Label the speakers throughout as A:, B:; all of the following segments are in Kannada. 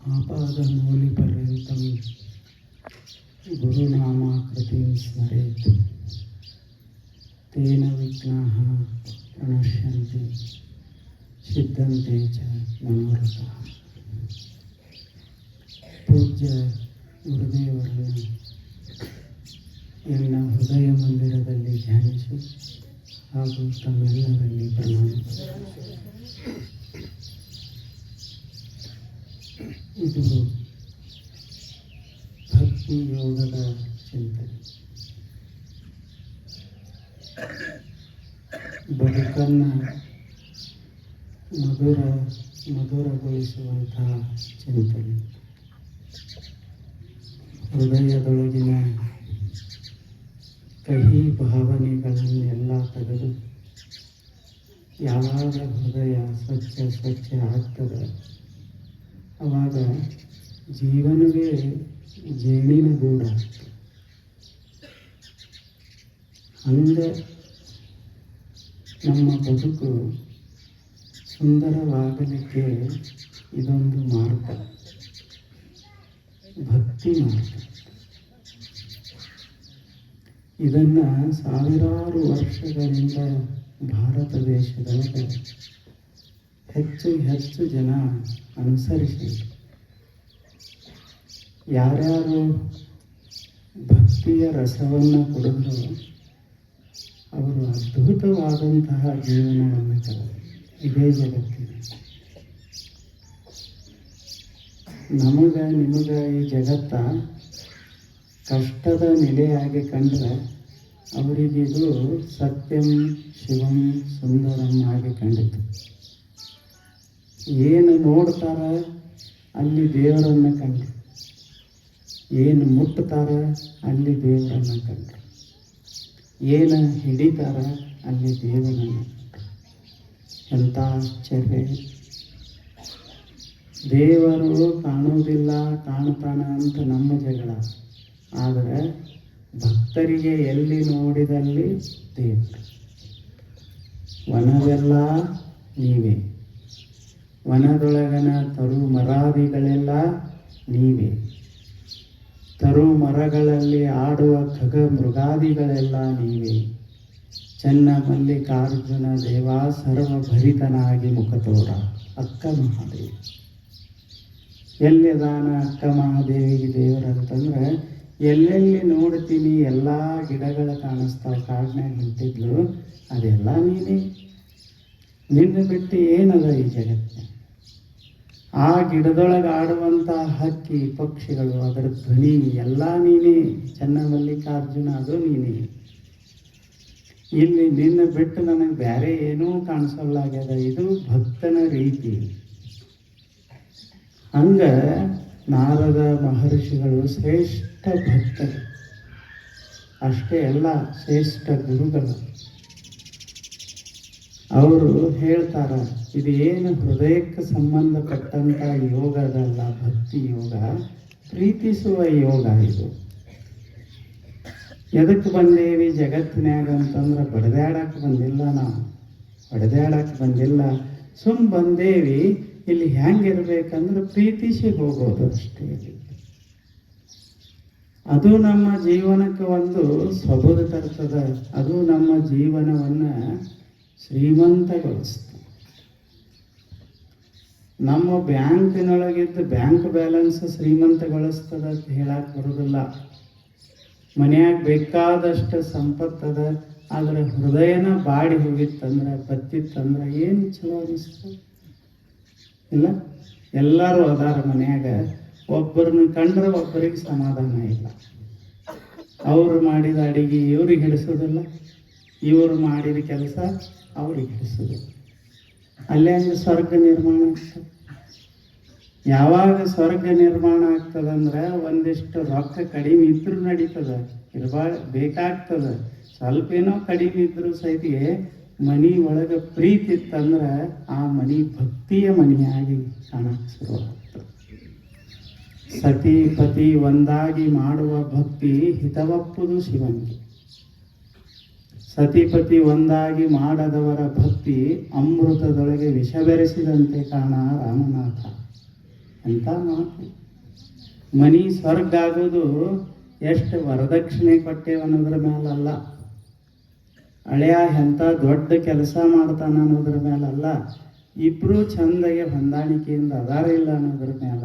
A: ಆಪಾದಮೌಲಿಪರ್ಯಂతం ಗುರುನಾಮಾಕೃತಿಂ ಸ್ಮರೇತ್ ತೇನ ವಿಘ್ನಾಃ ಪ್ರಣಶ್ಯಂತಿ ಸಿದ್ಧಂತೆ ಚ ಮನೋರಥಾಃ. ಪೂಜ್ಯ ಗುರುದೇವರನ್ನು ಎಲ್ಲ ಹೃದಯ ಮಂದಿರದಲ್ಲಿ ಧ್ಯಾನಿಸಿ ಹಾಗೂ ತಮ್ಮೆಲ್ಲರಲ್ಲಿ ಪ್ರಣಾಮ. ಇದು ಭಕ್ತಿ ಯೋಗದ ಚಿಂತನೆ. ಬದುಕನ್ನು ಮಧುರಗೊಳಿಸುವಂತಹ ಚಿಂತನೆ. ಹೃದಯದೊಳಗಿನ ಕಹಿ ಭಾವನೆಗಳನ್ನೆಲ್ಲ ತೆಗೆದು ಯಾವಾಗ ಹೃದಯ ಸ್ವಚ್ಛ ಆಗ್ತದೆ ಆವಾಗ ಜೀವನವೇ ಜೇನಿನ ಗೂಡಾಗ್ತದೆ. ಹಂಗೆ ನಮ್ಮ ಬದುಕು ಸುಂದರವಾಗಲಿಕ್ಕೆ ಇದೊಂದು ಮಾರ್ಗ, ಭಕ್ತಿ ಮಾರ್ಗ. ಇದನ್ನು ಸಾವಿರಾರು ವರ್ಷಗಳಿಂದ ಭಾರತ ದೇಶದೊಳಗೆ ಹೆಚ್ಚು ಜನ ಅನುಸರಿಸಿ ಯಾರ್ಯಾರು ಭಕ್ತಿಯ ರಸವನ್ನು ಕುಡಿದ್ರು ಅವರು ಅದ್ಭುತವಾದಂತಹ ಜೀವನವನ್ನು ಕಳೆದರು ಇದೇ ಜಗತ್ತಿನ. ನಿಮಗ ಈ ಜಗತ್ತ ಕಷ್ಟದ ನೆಲೆಯಾಗಿ ಕಂಡ್ರೆ ಅವರಿಗಿದು ಸತ್ಯಂ ಶಿವಂ ಸುಂದರಂ ಆಗಿ ಕಂಡಿತು. ಏನು ನೋಡ್ತಾರ ಅಲ್ಲಿ ದೇವರನ್ನು ಕಂಡ್ರು, ಏನು ಮುಟ್ತಾರ ಅಲ್ಲಿ ದೇವರನ್ನು ಕಂಡ್ರು, ಏನು ಹಿಡಿತಾರ ಅಲ್ಲಿ ದೇವರನ್ನು ಕಂಡ್ರು. ಎಂಥ ಆಶ್ಚರ್ಯ! ದೇವರು ಕಾಣುವುದಿಲ್ಲ ಕಾಣ್ತಾನ ಅಂತ ನಮ್ಮ ಜಗಳ. ಆದರೆ ಭಕ್ತರಿಗೆ ಎಲ್ಲಿ ನೋಡಿದಲ್ಲಿ ದೇವರು. ವನವೆಲ್ಲ ನೀವೇ, ವನದೊಳಗನ ತರು ಮರಾದಿಗಳೆಲ್ಲ ನೀವೇ, ತರು ಮರಗಳಲ್ಲಿ ಆಡುವ ಖಗ ಮೃಗಾದಿಗಳೆಲ್ಲ ನೀವೇ. ಚನ್ನ ಮಲ್ಲಿಕಾರ್ಜುನ ದೇವ ಸರ್ವಭರಿತನಾಗಿ ಮುಖತೋರ ಅಕ್ಕ ಮಹಾದೇವಿ. ಎಲ್ಲಿದಾನ ಅಕ್ಕ ಮಹಾದೇವಿಗೆ ದೇವರಂತಂದ್ರೆ ಎಲ್ಲೆಲ್ಲಿ ನೋಡ್ತೀನಿ ಎಲ್ಲ ಗಿಡಗಳು ಕಾಣಿಸ್ತಾವೆ. ಕಾಡಿನಾಗ ನಿಂತಿದ್ಲು, ಅದೆಲ್ಲ ನೀನೇ. ನಿನ್ನ ಬಿಟ್ಟು ಏನದ ಈ ಜಗತ್ತಿನ? ಆ ಗಿಡದೊಳಗೆ ಆಡುವಂಥ ಹಕ್ಕಿ ಪಕ್ಷಿಗಳು, ಅದರ ಧ್ವನಿ ಎಲ್ಲ ನೀನೇ. ಚನ್ನಮಲ್ಲಿಕಾರ್ಜುನ ಅದು ನೀನೇ. ಇಲ್ಲಿ ನಿನ್ನ ಬಿಟ್ಟು ನನಗೆ ಬೇರೆ ಏನೂ ಕಾಣಿಸೋಲ್ಲಾಗ್ಯದ. ಇದು ಭಕ್ತನ ರೀತಿ. ಹಂಗ ನಾರದ ಮಹರ್ಷಿಗಳು ಶ್ರೇಷ್ಠ ಭಕ್ತರು, ಅಷ್ಟೇ ಅಲ್ಲ ಶ್ರೇಷ್ಠ ಗುರುಗಳು. ಅವರು ಹೇಳ್ತಾರ, ಇದು ಏನು ಹೃದಯಕ್ಕೆ ಸಂಬಂಧಪಟ್ಟಂಥ ಯೋಗದಲ್ಲ, ಭಕ್ತಿ ಯೋಗ, ಪ್ರೀತಿಸುವ ಯೋಗ. ಇದು ಎದಕ್ಕೆ ಬಂದೇವಿ ಜಗತ್ತಿನಾಗ ಅಂತಂದ್ರೆ ಬಡದಾಡಕ್ಕೆ ಬಂದಿಲ್ಲ, ನಾವು ಹೊಡೆದಾಡಕ್ಕೆ ಬಂದಿಲ್ಲ. ಬಂದೇವಿ. ಇಲ್ಲಿ ಹೆಂಗಿರ್ಬೇಕಂದ್ರೆ ಪ್ರೀತಿಸಿ ಹೋಗೋದು ಅಷ್ಟೇ. ಅದು ನಮ್ಮ ಜೀವನಕ್ಕೆ ಒಂದು ಸೊಬಗು ತರ್ತದೆ. ಅದು ನಮ್ಮ ಜೀವನವನ್ನು ಶ್ರೀಮಂತಗೊಳಿಸ್ತದೆ. ನಮ್ಮ ಬ್ಯಾಂಕಿನೊಳಗಿದ್ದು ಬ್ಯಾಂಕ್ ಬ್ಯಾಲೆನ್ಸ್ ಶ್ರೀಮಂತಗೊಳಿಸ್ತದ ಅಂತ ಹೇಳಕ್ಕೆ ಬರೋದಿಲ್ಲ. ಮನ್ಯಾಗ ಬೇಕಾದಷ್ಟು ಸಂಪತ್ತದ, ಆದರೆ ಹೃದಯನ ಬಾಡಿ ಹೋಗಿತ್ತಂದ್ರೆ ಬತ್ತಿತ್ತಂದ್ರೆ ಏನು ಚಲೋ ಅನಿಸ್ತದೆ ಇಲ್ಲ? ಎಲ್ಲರೂ ಅದಾರ ಮನ್ಯಾಗ, ಒಬ್ಬರನ್ನ ಕಂಡ್ರೆ ಒಬ್ಬರಿಗೆ ಸಮಾಧಾನ ಇಲ್ಲ. ಅವರು ಮಾಡಿದ ಅಡಿಗೆ ಇವ್ರಿಗೆ ಹಿಡಿಸೋದಿಲ್ಲ, ಇವರು ಮಾಡಿದ ಕೆಲಸ ಅವ್ರಿಗೆ ಹಿಡಿಸೋದಿಲ್ಲ. ಅಲ್ಲೇ ಹಂಗೆ ಸ್ವರ್ಗ ನಿರ್ಮಾಣ ಆಗ್ತದೆ. ಯಾವಾಗ ಸ್ವರ್ಗ ನಿರ್ಮಾಣ ಆಗ್ತದಂದ್ರೆ ಒಂದಿಷ್ಟು ರೊಕ್ಕ ಕಡಿಮೆ ಇದ್ರೂ ನಡೀತದ, ಬೇಕಾಗ್ತದೆ. ಸ್ವಲ್ಪ ಏನೋ ಕಡಿಮೆ ಇದ್ರೂ ಸಹಿತ ಮನಿ ಒಳಗೆ ಪ್ರೀತಿ ಇತ್ತಂದ್ರೆ ಆ ಮನಿ ಭಕ್ತಿಯ ಮನಿಯಾಗಿ ಕಾಣಕ್ಕೆ ಶುರುವಾಗ್ತದೆ. ಸತಿ ಪತಿ ಒಂದಾಗಿ ಮಾಡುವ ಭಕ್ತಿ ಹಿತವಪ್ಪುದು ಶಿವನಿಗೆ. ಸತಿಪತಿ ಒಂದಾಗಿ ಮಾಡದವರ ಭಕ್ತಿ ಅಮೃತದೊಳಗೆ ವಿಷ ಬೆರೆಸಿದಂತೆ ಕಾಣ ರಾಮನಾಥ. ಎಂಥ ಮಾತು. ಮನಿ ಸ್ವರ್ಗ ಆಗೋದು ಎಷ್ಟು ವರದಕ್ಷಿಣೆ ಕೊಟ್ಟೇವೆ ಅನ್ನೋದ್ರ ಮೇಲಲ್ಲ, ಹಳೆಯ ಎಂಥ ದೊಡ್ಡ ಕೆಲಸ ಮಾಡ್ತಾನ ಅನ್ನೋದ್ರ ಮೇಲಲ್ಲ, ಇಬ್ಬರು ಚಂದಾಗೆ ಹೊಂದಾಣಿಕೆಯಿಂದ ಅದಾರ ಇಲ್ಲ ಅನ್ನೋದ್ರ ಮೇಲ.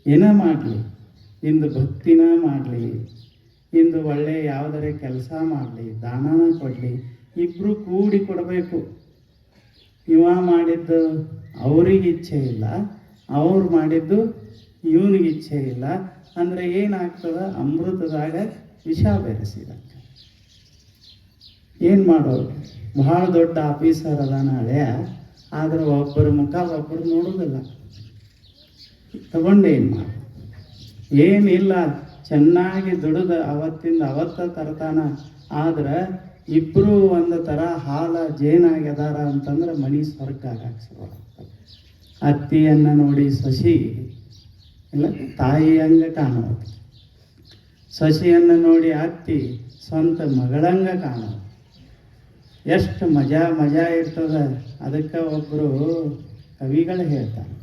A: ಏನ ಮಾಡಲಿ, ಇಂದು ಭಕ್ತಿನ ಮಾಡಲಿ, ಇಂದು ಒಳ್ಳೆ ಯಾವುದರ ಕೆಲಸ ಮಾಡಲಿ, ದಾನನ ಕೊಡಲಿ, ಇಬ್ಬರು ಕೂಡಿ ಕೊಡಬೇಕು. ಇವ ಮಾಡಿದ್ದು ಅವ್ರಿಗೆ ಇಚ್ಛೆ ಇಲ್ಲ, ಅವ್ರು ಮಾಡಿದ್ದು ಇವನಿಗೆ ಇಚ್ಛೆ ಇಲ್ಲ ಅಂದರೆ ಏನಾಗ್ತದ, ಅಮೃತದಾಗ ವಿಷ ಬೆರೆಸಿದಂಗೆ. ಏನು ಮಾಡೋದು? ಭಾಳ ದೊಡ್ಡ ಆಫೀಸರ್ ಅದಾನ ಹಳೆಯ, ಆದ್ರೆ ಒಬ್ಬರ ಮುಖ ಒಬ್ಬರು ನೋಡೋದಿಲ್ಲ. ತಗೊಂಡೇನು ಮಾಡಿ ಏನಿಲ್ಲ, ಚೆನ್ನಾಗಿ ದುಡಿದ ಅವತ್ತಿಂದ ಅವತ್ತ ತರ್ತಾನ. ಆದ್ರೆ ಇಬ್ಬರು ಒಂದು ಥರ ಹಾಲ ಜೇನಾಗ್ಯದಾರ ಅಂತಂದ್ರೆ ಮನಿ ಸ್ವರ್ಗ ಆಗಕ್ಕೆ ಶುರುವಾಗ್ತದೆ. ಅತ್ತಿಯನ್ನು ನೋಡಿ ಸೊಸಿ ಇಲ್ಲ ತಾಯಿ ಹಂಗೆ ಕಾಣೋದು, ಸೊಸೆಯನ್ನು ನೋಡಿ ಅತ್ತಿ ಸ್ವಂತ ಮಗಳಂಗ ಕಾಣೋದು. ಎಷ್ಟು ಮಜಾ ಇರ್ತದ. ಅದಕ್ಕೆ ಒಬ್ಬರು ಕವಿಗಳು ಹೇಳ್ತಾರೆ,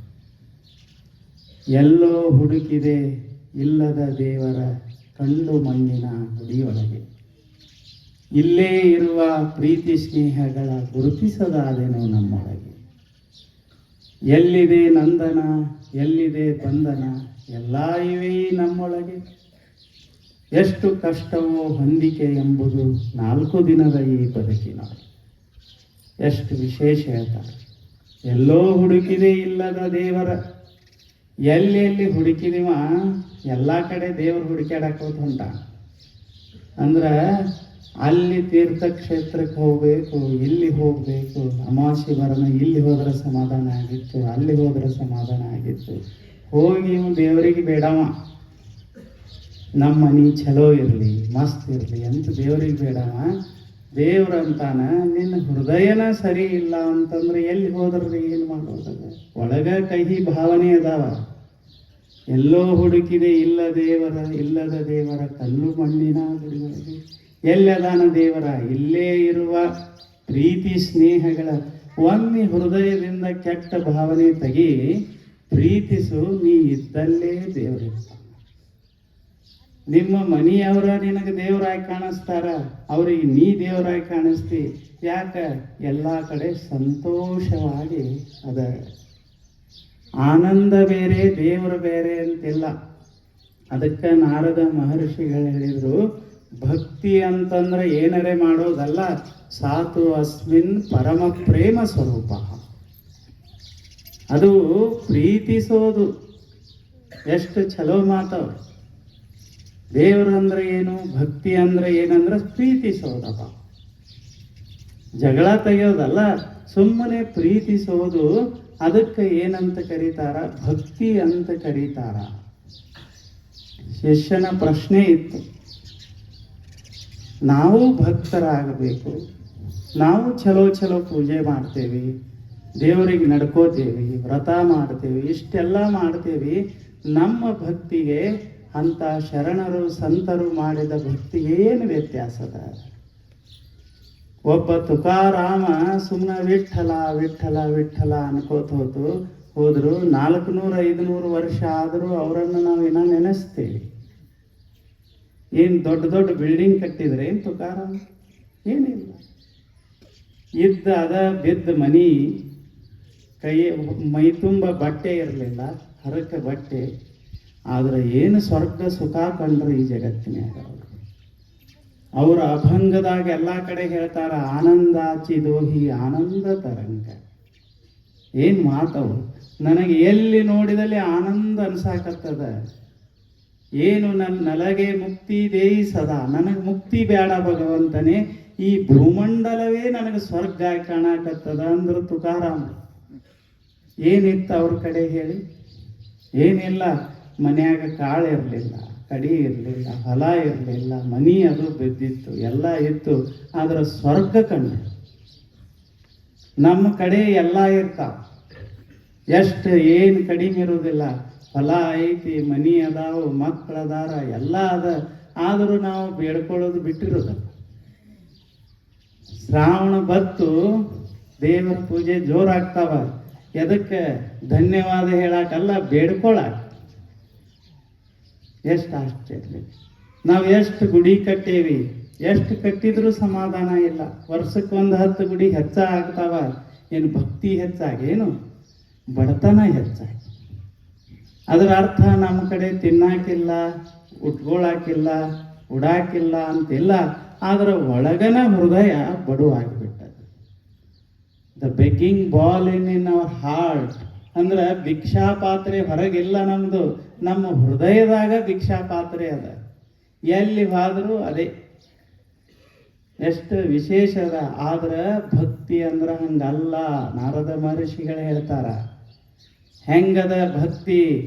A: ಎಲ್ಲೋ ಹುಡುಕಿದೆ ಇಲ್ಲದ ದೇವರ ಕಂಡು ಮಣ್ಣಿನ ಗುಡಿಯೊಳಗೆ, ಇಲ್ಲೇ ಇರುವ ಪ್ರೀತಿ ಸ್ನೇಹಗಳ ಗುರುತಿಸದಾದೆನೋ ನಮ್ಮೊಳಗೆ. ಎಲ್ಲಿದೆ ನಂದನ, ಎಲ್ಲಿದೆ ಬಂಧನ, ಎಲ್ಲ ಇವೆ ನಮ್ಮೊಳಗೆ. ಎಷ್ಟು ಕಷ್ಟವೋ ಹೊಂದಿಕೆ ಎಂಬುದು 4 ದಿನದ ಈ ಬದುಕಿನ. ಎಷ್ಟು ವಿಶೇಷ ಹೇಳ್ತಾರೆ. ಎಲ್ಲೋ ಹುಡುಕಿದೆ ಇಲ್ಲದ ದೇವರ, ಎಲ್ಲಿ ಹುಡುಕಿದೀವ ಎಲ್ಲ ಕಡೆ ದೇವರು ಹುಡುಕ್ಯಾಡಕೋತ ಹೊಂಟ. ಅಂದ್ರೆ ಅಲ್ಲಿ ತೀರ್ಥಕ್ಷೇತ್ರಕ್ಕೆ ಹೋಗಬೇಕು, ಇಲ್ಲಿ ಹೋಗಬೇಕು, ಅಮಾವಾಸ್ಯೆ ಬರೋಣ, ಇಲ್ಲಿ ಹೋದ್ರೆ ಸಮಾಧಾನ ಆಗಿತ್ತು, ಅಲ್ಲಿ ಹೋದ್ರೆ ಸಮಾಧಾನ ಆಗಿತ್ತು. ಹೋಗಿ ದೇವರಿಗೆ ಬೇಡವ, ನಮ್ಮ ಮನೆ ಚಲೋ ಇರಲಿ, ಮಸ್ತ್ ಇರಲಿ ಅಂತ ದೇವರಿಗೆ ಬೇಡವ. ದೇವ್ರಂತಾನ ನಿನ್ನ ಹೃದಯನ ಸರಿ ಇಲ್ಲ ಅಂತಂದ್ರೆ ಎಲ್ಲಿ ಹೋದ್ರೆ ಏನು ಮಾಡೋದಲ್ಲ. ಒಳಗ ಕಹಿ ಭಾವನೆ ಅದಾವ. ಎಲ್ಲೋ ಹುಡುಕಿದೆ ಇಲ್ಲದ ದೇವರ ಕಲ್ಲು ಮಣ್ಣಿನ ಗುಡಿಗಳಿಗೆ. ಎಲ್ಲದಾನ ದೇವರ, ಇಲ್ಲೇ ಇರುವ ಪ್ರೀತಿ ಸ್ನೇಹಗಳ. ಒಮ್ಮೆ ಹೃದಯದಿಂದ ಕೆಟ್ಟ ಭಾವನೆ ತೆಗಿ, ಪ್ರೀತಿಸು, ನೀ ಇದ್ದಲ್ಲೇ ದೇವರಿರ್ತಾನೆ. ನಿಮ್ಮ ಮನೆಯವರ ನಿನಗೆ ದೇವರಾಗಿ ಕಾಣಿಸ್ತಾರ, ಅವ್ರಿಗೆ ನೀ ದೇವರಾಗಿ ಕಾಣಿಸ್ತಿ. ಯಾಕ? ಎಲ್ಲ ಕಡೆ ಸಂತೋಷವಾಗಿ ಅದ. ಆನಂದ ಬೇರೆ, ದೇವರು ಬೇರೆ ಅಂತಿಲ್ಲ. ಅದಕ್ಕೆ ನಾರದ ಮಹರ್ಷಿಗಳು ಹೇಳಿದ್ರು, ಭಕ್ತಿ ಅಂತಂದ್ರೆ ಏನರೇ ಮಾಡೋದಲ್ಲ, ಸಾತು ಅಸ್ಮಿನ್ ಪರಮ ಪ್ರೇಮ ಸ್ವರೂಪ. ಅದು ಪ್ರೀತಿಸೋದು. ಎಷ್ಟು ಚಲೋ ಮಾತವ್ರು. ದೇವರಂದ್ರೆ ಏನು, ಭಕ್ತಿ ಅಂದ್ರೆ ಏನಂದ್ರೆ ಪ್ರೀತಿಸೋದಪ್ಪ. ಜಗಳ ತೆಗೆಯೋದಲ್ಲ, ಸುಮ್ಮನೆ ಪ್ರೀತಿಸೋದು. ಅದಕ್ಕೆ ಏನಂತ ಕರೀತಾರ? ಭಕ್ತಿ ಅಂತ ಕರೀತಾರ. ಶಿಷ್ಯನ ಪ್ರಶ್ನೆ ಇತ್ತು, ನಾವು ಭಕ್ತರಾಗಬೇಕು, ನಾವು ಚಲೋ ಪೂಜೆ ಮಾಡ್ತೇವೆ, ದೇವರಿಗೆ ನಡ್ಕೋತೇವೆ, ವ್ರತ ಮಾಡ್ತೇವೆ, ಇಷ್ಟೆಲ್ಲ ಮಾಡ್ತೇವೆ. ನಮ್ಮ ಭಕ್ತಿಗೆ ಅಂತ ಶರಣರು ಸಂತರು ಮಾಡಿದ ಭಕ್ತಿಗೆ ಏನು ವ್ಯತ್ಯಾಸದ? ಒಬ್ಬ ತುಕಾರಾಮ ಸುಮ್ಮನೆ ವಿಠಲ ವಿಠಲ ವಿಠಲ ಅನ್ಕೋತ ಹೋದ್ರು 400-500 ವರ್ಷ ಆದರೂ ಅವರನ್ನು ನಾವು ಏನೋ ನೆನೆಸ್ತೇವೆ. ಏನು ದೊಡ್ಡ ಬಿಲ್ಡಿಂಗ್ ಕಟ್ಟಿದ್ರೆ ಏನು ತುಕಾರಾಮ? ಏನಿಲ್ಲ. ಬಿದ್ದ ಮನಿ, ಮೈ ತುಂಬ ಬಟ್ಟೆ ಇರಲಿಲ್ಲ, ಹರಕೆ ಬಟ್ಟೆ. ಆದ್ರೆ ಏನು ಸ್ವರ್ಗ ಸುಖ ಕಂಡ್ರು ಈ ಜಗತ್ತಿನಾಗ. ಅವರ ಅಭಂಗದಾಗ ಎಲ್ಲ ಕಡೆ ಹೇಳ್ತಾರ, ಆನಂದಾಚಿದೋಹಿ ಆನಂದ ತರಂಗ. ಏನು ಮಾತವು! ನನಗೆ ಎಲ್ಲಿ ನೋಡಿದಲ್ಲಿ ಆನಂದ ಅನ್ಸಾಕತ್ತದ. ಏನು ನನಗೆ ಮುಕ್ತಿ ದೇಯಿ ಸದಾ, ನನಗೆ ಮುಕ್ತಿ ಬೇಡ ಭಗವಂತನೇ, ಈ ಭೂಮಂಡಲವೇ ನನಗೆ ಸ್ವರ್ಗ ಕಾಣಕತ್ತದ ಅಂದ್ರು ತುಕಾರಾಮ. ಏನಿತ್ತು ಅವ್ರ ಕಡೆ ಹೇಳಿ? ಏನಿಲ್ಲ. ಮನ್ಯಾಗ ಕಾಳು ಇರಲಿಲ್ಲ, ಕಡಿ ಇರಲಿಲ್ಲ, ಹೊಲ ಇರಲಿಲ್ಲ, ಮನಿ ಅದು ಬಿದ್ದಿತ್ತು, ಎಲ್ಲ ಇತ್ತು. ಆದ್ರೆ ಸ್ವರ್ಗ ಕಂಡು. ನಮ್ಮ ಕಡೆ ಎಲ್ಲ ಇರ್ತಾವ, ಎಷ್ಟು ಏನು ಕಡಿಮೆ ಇರೋದಿಲ್ಲ. ಹೊಲ ಐತಿ, ಮನಿ ಅದಾವು, ಮಕ್ಕಳದಾರ, ಎಲ್ಲ ಅದ. ಆದರೂ ನಾವು ಬೇಡ್ಕೊಳ್ಳೋದು ಬಿಟ್ಟಿರೋದಲ್ಲ. ಶ್ರಾವಣ ಬತ್ತು, ದೇವರ ಪೂಜೆ ಜೋರಾಗ್ತಾವ. ಎದಕ್ಕೆ ಧನ್ಯವಾದ ಹೇಳಕ್ಕಲ್ಲ, ಬೇಡ್ಕೊಳಕ್. ಎಷ್ಟು ಆಶ್ಚರ್ಯ. ನಾವು ಎಷ್ಟು ಗುಡಿ ಕಟ್ಟೇವಿ, ಎಷ್ಟು ಕಟ್ಟಿದ್ರೂ ಸಮಾಧಾನ ಇಲ್ಲ. ವರ್ಷಕ್ಕೊಂದು 10 ಗುಡಿ ಹೆಚ್ಚಾಗ್ತಾವ. ಏನು ಭಕ್ತಿ ಹೆಚ್ಚಾಗೇನು? ಬಡತನ ಹೆಚ್ಚಾಗಿ. ಅದರ ಅರ್ಥ ನಮ್ಮ ಕಡೆ ತಿನ್ನಾಕಿಲ್ಲ, ಉಟ್ಕೊಳಕಿಲ್ಲ, ಉಡಾಕಿಲ್ಲ ಅಂತಿಲ್ಲ. ಆದ್ರೆ ಒಳಗನ ಹೃದಯ ಬಡುವಾಗಿಬಿಟ್ಟದು. The begging bowl in our heart ಅಂದ್ರೆ ಭಿಕ್ಷಾ ಪಾತ್ರೆ ಹೊರಗಿಲ್ಲ ನಮ್ದು, ನಮ್ಮ ಹೃದಯದಾಗ ಭಿಕ್ಷಾ ಪಾತ್ರೆ ಅದ. ಎಲ್ಲಿ ಹೋದ್ರೂ ಅದೇ. ಎಷ್ಟು ವಿಶೇಷ ಅದ. ಆದ್ರೆ ಭಕ್ತಿ ಅಂದ್ರೆ ಹಂಗಲ್ಲ. ನಾರದ ಮಹರ್ಷಿಗಳು ಹೇಳ್ತಾರ ಹೆಂಗದ ಭಕ್ತಿ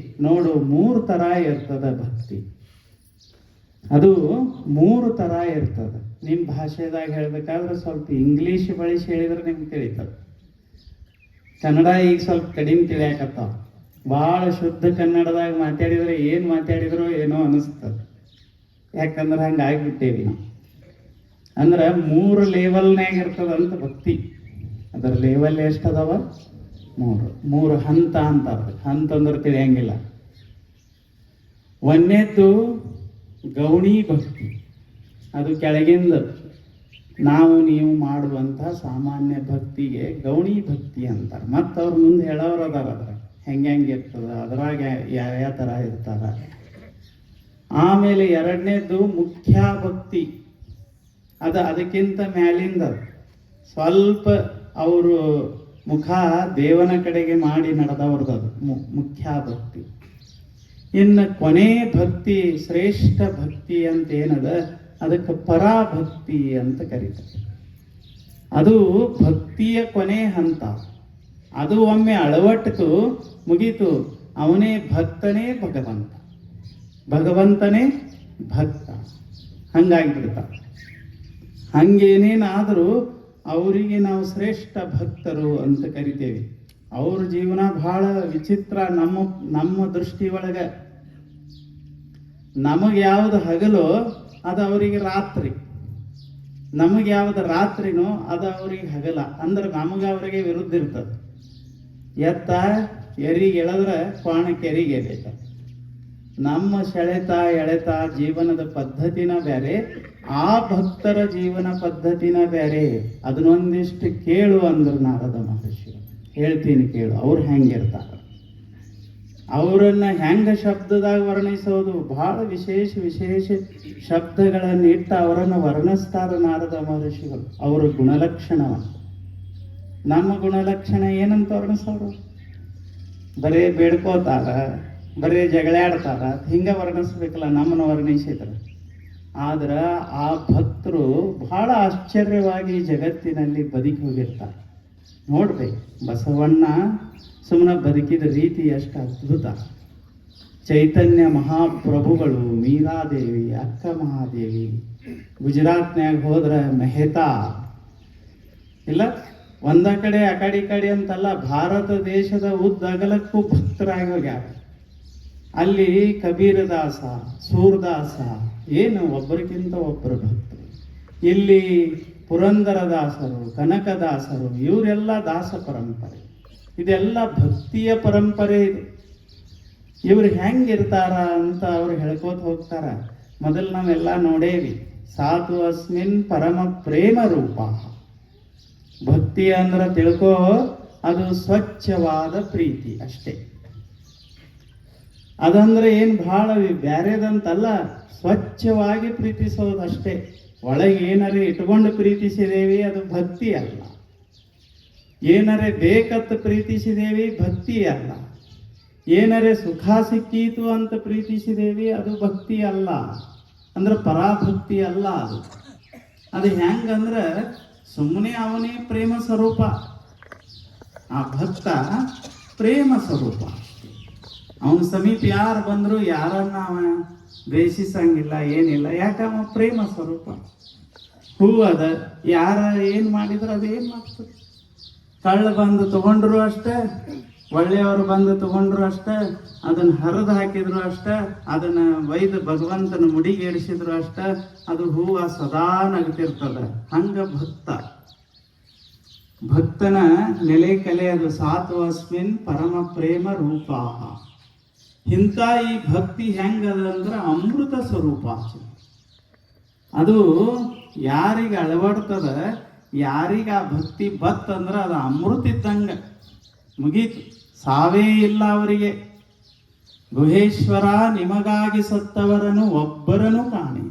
A: ನೋಡು. 3 ಥರ ಇರ್ತದ ಭಕ್ತಿ. ಅದು 3 ಥರ ಇರ್ತದ. ನಿಮ್ಮ ಭಾಷೆದಾಗ ಹೇಳ್ಬೇಕಾದ್ರೆ ಸ್ವಲ್ಪ ಇಂಗ್ಲೀಷ್ ಬಳಸಿ ಹೇಳಿದ್ರೆ ನಿಮ್ಗೆ ತಿಳಿತದೆ. ಕನ್ನಡ ಈಗ ಸ್ವಲ್ಪ ಕಡಿಮೆ ತಿಳಿಯಾಕತ್ತಾವ. ಭಾಳ ಶುದ್ಧ ಕನ್ನಡದಾಗ ಮಾತಾಡಿದ್ರೆ ಏನು ಮಾತಾಡಿದ್ರು ಏನೋ ಅನಿಸ್ತದೆ. ಯಾಕಂದ್ರೆ ಹಂಗೆ ಆಗಿಬಿಟ್ಟೇವಿ ನಾವು. ಅಂದ್ರೆ 3 ಲೆವೆಲ್ನಾಗ ಇರ್ತದಂತ ಭಕ್ತಿ. ಅದರ ಲೆವೆಲ್ ಎಷ್ಟದವ? 3 ಹಂತ ಅಂತಾರೆ. ಹಂತ ಅಂದ್ರೆ ತಿಳಿಯಂಗಿಲ್ಲ. ಒಂದನೇದ್ದು ಗೌಣಿ ಭಕ್ತಿ. ಅದು ಕೆಳಗಿಂದ ನಾವು ನೀವು ಮಾಡುವಂಥ ಸಾಮಾನ್ಯ ಭಕ್ತಿಗೆ ಗೌಣಿ ಭಕ್ತಿ ಅಂತಾರೆ. ಮತ್ತು ಅವ್ರ ಮುಂದೆ ಹೇಳೋರು ಅದಾರ ಅದ್ರ ಹೆಂಗೆ ಇರ್ತದ, ಅದ್ರಾಗ ಯಾವ ಥರ ಇರ್ತಾರ. ಆಮೇಲೆ 2ನೇದ್ದು ಮುಖ್ಯ ಭಕ್ತಿ. ಅದಕ್ಕಿಂತ ಮ್ಯಾಲಿಂದ ಸ್ವಲ್ಪ ಅವರು ಮುಖ ದೇವನ ಕಡೆಗೆ ಮಾಡಿ ನಡೆದವ್ರದ್ದು ಮುಖ್ಯ ಭಕ್ತಿ. ಇನ್ನು ಕೊನೆ ಭಕ್ತಿ, ಶ್ರೇಷ್ಠ ಭಕ್ತಿ ಅಂತ ಏನದ, ಅದಕ್ಕೆ ಪರಾಭಕ್ತಿ ಅಂತ ಕರೀತಾರೆ. ಅದು ಭಕ್ತಿಯ ಕೊನೆ ಹಂತ. ಅದು ಒಮ್ಮೆ ಅಳವಟ್ಟು ಮುಗೀತು, ಅವನೇ ಭಕ್ತನೇ ಭಗವಂತ, ಭಗವಂತನೇ ಭಕ್ತ. ಹಂಗಾಗಿಬಿಡ್ತಾರೆ. ಹಂಗೇನೇನಾದರೂ ಅವರಿಗೆ ನಾವು ಶ್ರೇಷ್ಠ ಭಕ್ತರು ಅಂತ ಕರಿತೇವೆ. ಅವ್ರ ಜೀವನ ಬಹಳ ವಿಚಿತ್ರ. ನಮ್ಮ ದೃಷ್ಟಿ ಒಳಗೆ ನಮಗೆ ಯಾವುದು ಹಗಲು ಅದು ಅವರಿಗೆ ರಾತ್ರಿ, ನಮಗೆ ಯಾವ್ದು ರಾತ್ರಿನೋ ಅದು ಅವ್ರಿಗೆ ಹಗಲ. ಅಂದ್ರೆ ನಮಗೆ ಅವರಿಗೆ ವಿರುದ್ಧ ಇರ್ತದೆ. ಎತ್ತ ಎರಿಗೆ ಎಳೆದ್ರೆ ಕ್ವಾಣಕ್ಕೆ ಎರಿಗೆ ಎಳೆತ. ನಮ್ಮ ಸೆಳೆತ ಎಳೆತ ಜೀವನದ ಪದ್ಧತಿನ ಬೇರೆ, ಆ ಭಕ್ತರ ಜೀವನ ಪದ್ಧತಿನ ಬೇರೆ. ಅದನ್ನೊಂದಿಷ್ಟು ಕೇಳು ಅಂದ್ರು ನಾರದ ಮಹರ್ಷಿ. ಹೇಳ್ತೀನಿ ಕೇಳು, ಅವ್ರು ಹೆಂಗಿರ್ತಾರ, ಅವರನ್ನ ಹೆಂಗ ಶಬ್ದದಾಗ ವರ್ಣಿಸೋದು. ಬಹಳ ವಿಶೇಷ ಶಬ್ದಗಳನ್ನು ಇಟ್ಟು ಅವರನ್ನು ವರ್ಣಿಸ್ತಾರ ನಾರದ ಮಹರ್ಷಿಗಳು. ಅವರ ಗುಣಲಕ್ಷಣವನ್ನು. ನಮ್ಮ ಗುಣಲಕ್ಷಣ ಏನಂತ ವರ್ಣಿಸೋರು? ಬರೇ ಬೇಡ್ಕೋತಾರ, ಬರೇ ಜಗಳಾಡ್ತಾರ, ಹಿಂಗ ವರ್ಣಿಸ್ಬೇಕಲ್ಲ ನಮ್ಮನ್ನು ವರ್ಣಿಸಿದ್ರು. ಆದ್ರೆ ಆ ಭಕ್ತರು ಬಹಳ ಆಶ್ಚರ್ಯವಾಗಿ ಜಗತ್ತಿನಲ್ಲಿ ಬದುಕಿ ಹೋಗಿರ್ತಾರೆ. ನೋಡ್ಬೇಕು, ಬಸವಣ್ಣ ಸುಮ್ಮನೆ ಬದುಕಿದ ರೀತಿ ಎಷ್ಟು ಅದ್ಭುತ. ಚೈತನ್ಯ ಮಹಾಪ್ರಭುಗಳು, ಮೀರಾದೇವಿ, ಅಕ್ಕ ಮಹಾದೇವಿ, ಗುಜರಾತ್ನ್ಯಾಗ ಹೋದ್ರೆ ಮೆಹತಾ ಇಲ್ಲ, ಒಂದ ಕಡೆ ಆ ಕಡೆ ಅಂತಲ್ಲ, ಭಾರತ ದೇಶದ ಉದ್ದಗಲಕ್ಕೂ ಭಕ್ತರಾಗಿ ಹೋಗ್ಯಾರ. ಅಲ್ಲಿ ಕಬೀರದಾಸ, ಸೂರದಾಸ, ಏನು ಒಬ್ಬರಿಗಿಂತ ಒಬ್ಬರು ಭಕ್ತರು. ಇಲ್ಲಿ ಪುರಂದರದಾಸರು, ಕನಕದಾಸರು, ಇವರೆಲ್ಲ ದಾಸ ಪರಂಪರೆ. ಇದೆಲ್ಲ ಭಕ್ತಿಯ ಪರಂಪರೆ ಇದು. ಇವ್ರು ಹೆಂಗಿರ್ತಾರ ಅಂತ ಅವ್ರು ಹೇಳ್ಕೋತ ಹೋಗ್ತಾರ. ಮೊದಲು ನಾವೆಲ್ಲ ನೋಡೇವಿ. ಸಾಧು ಅಸ್ಮಿನ್ ಪರಮ ಪ್ರೇಮ ರೂಪ. ಭಕ್ತಿ ಅಂದ್ರೆ ತಿಳ್ಕೋ, ಅದು ಸ್ವಚ್ಛವಾದ ಪ್ರೀತಿ ಅಷ್ಟೇ. ಅದಂದ್ರೆ ಏನು ಬಹಳ ಬ್ಯಾರೆದಂತಲ್ಲ, ಸ್ವಚ್ಛವಾಗಿ ಪ್ರೀತಿಸೋದಷ್ಟೇ. ಒಳಗೆ ಏನರೇ ಇಟ್ಕೊಂಡು ಪ್ರೀತಿಸಿದೇವಿ ಅದು ಭಕ್ತಿ ಅಲ್ಲ. ಏನರೇ ಬೇಕತ್ತು ಪ್ರೀತಿಸಿದೇವಿ ಭಕ್ತಿ ಅಲ್ಲ. ಏನರೇ ಸುಖ ಸಿಕ್ಕೀತು ಅಂತ ಪ್ರೀತಿಸಿದೇವಿ ಅದು ಭಕ್ತಿ ಅಲ್ಲ. ಅಂದ್ರೆ ಪರಾಭಕ್ತಿ ಅಲ್ಲ ಅದು. ಅದು ಹೆಂಗಂದ್ರೆ ಸುಮ್ಮನೆ ಅವನೇ ಪ್ರೇಮ ಸ್ವರೂಪ. ಆ ಭಕ್ತ ಪ್ರೇಮ ಸ್ವರೂಪ. ಅವನ ಸಮೀಪ ಯಾರು ಬಂದ್ರು ಯಾರನ್ನ ಅವ ದ್ವೇಷಿಸಂಗಿಲ್ಲ, ಏನಿಲ್ಲ. ಯಾಕೆ ಅವ ಪ್ರೇಮ ಸ್ವರೂಪ. ಹೂ ಅದ, ಯಾರ ಏನು ಮಾಡಿದ್ರು ಅದೇನು ಮಾಡ್ತದೆ. ಕಳ್ಳ ಬಂದು ತಗೊಂಡ್ರು ಅಷ್ಟೇ, ಒಳ್ಳೆಯವರು ಬಂದು ತಗೊಂಡ್ರು ಅಷ್ಟೇ, ಅದನ್ನು ಹರಿದು ಹಾಕಿದ್ರು ಅಷ್ಟೇ, ಅದನ್ನು ಒಯ್ದು ಭಗವಂತನ ಮುಡಿಗೇರಿಸಿದ್ರು ಅಷ್ಟೇ, ಅದು ಹೂವು ಸದಾ ನಗ್ತಿರ್ತದ. ಹಂಗ ಭಕ್ತ. ಭಕ್ತನ ನೆಲೆ ಕಲೆ ಅದು ಸಾತು ಅಸ್ಮಿನ್ ಪರಮ ಪ್ರೇಮ ರೂಪ. ಇಂಥ ಈ ಭಕ್ತಿ ಹೆಂಗದಂದ್ರೆ ಅಮೃತ ಸ್ವರೂಪ. ಅದು ಯಾರಿಗೆ ಅಳವಡ್ತದ, ಯಾರಿಗೆ ಆ ಭಕ್ತಿ ಬತ್ತಂದ್ರೆ ಅದು ಅಮೃತ ಇದ್ದಂಗೆ ಮುಗೀತು, ಸಾವೇ ಇಲ್ಲ ಅವರಿಗೆ. ಗುಹೇಶ್ವರ ನಿಮಗಾಗಿ ಸತ್ತವರನ್ನು ಒಬ್ಬರನ್ನು ಕಾಣಿ.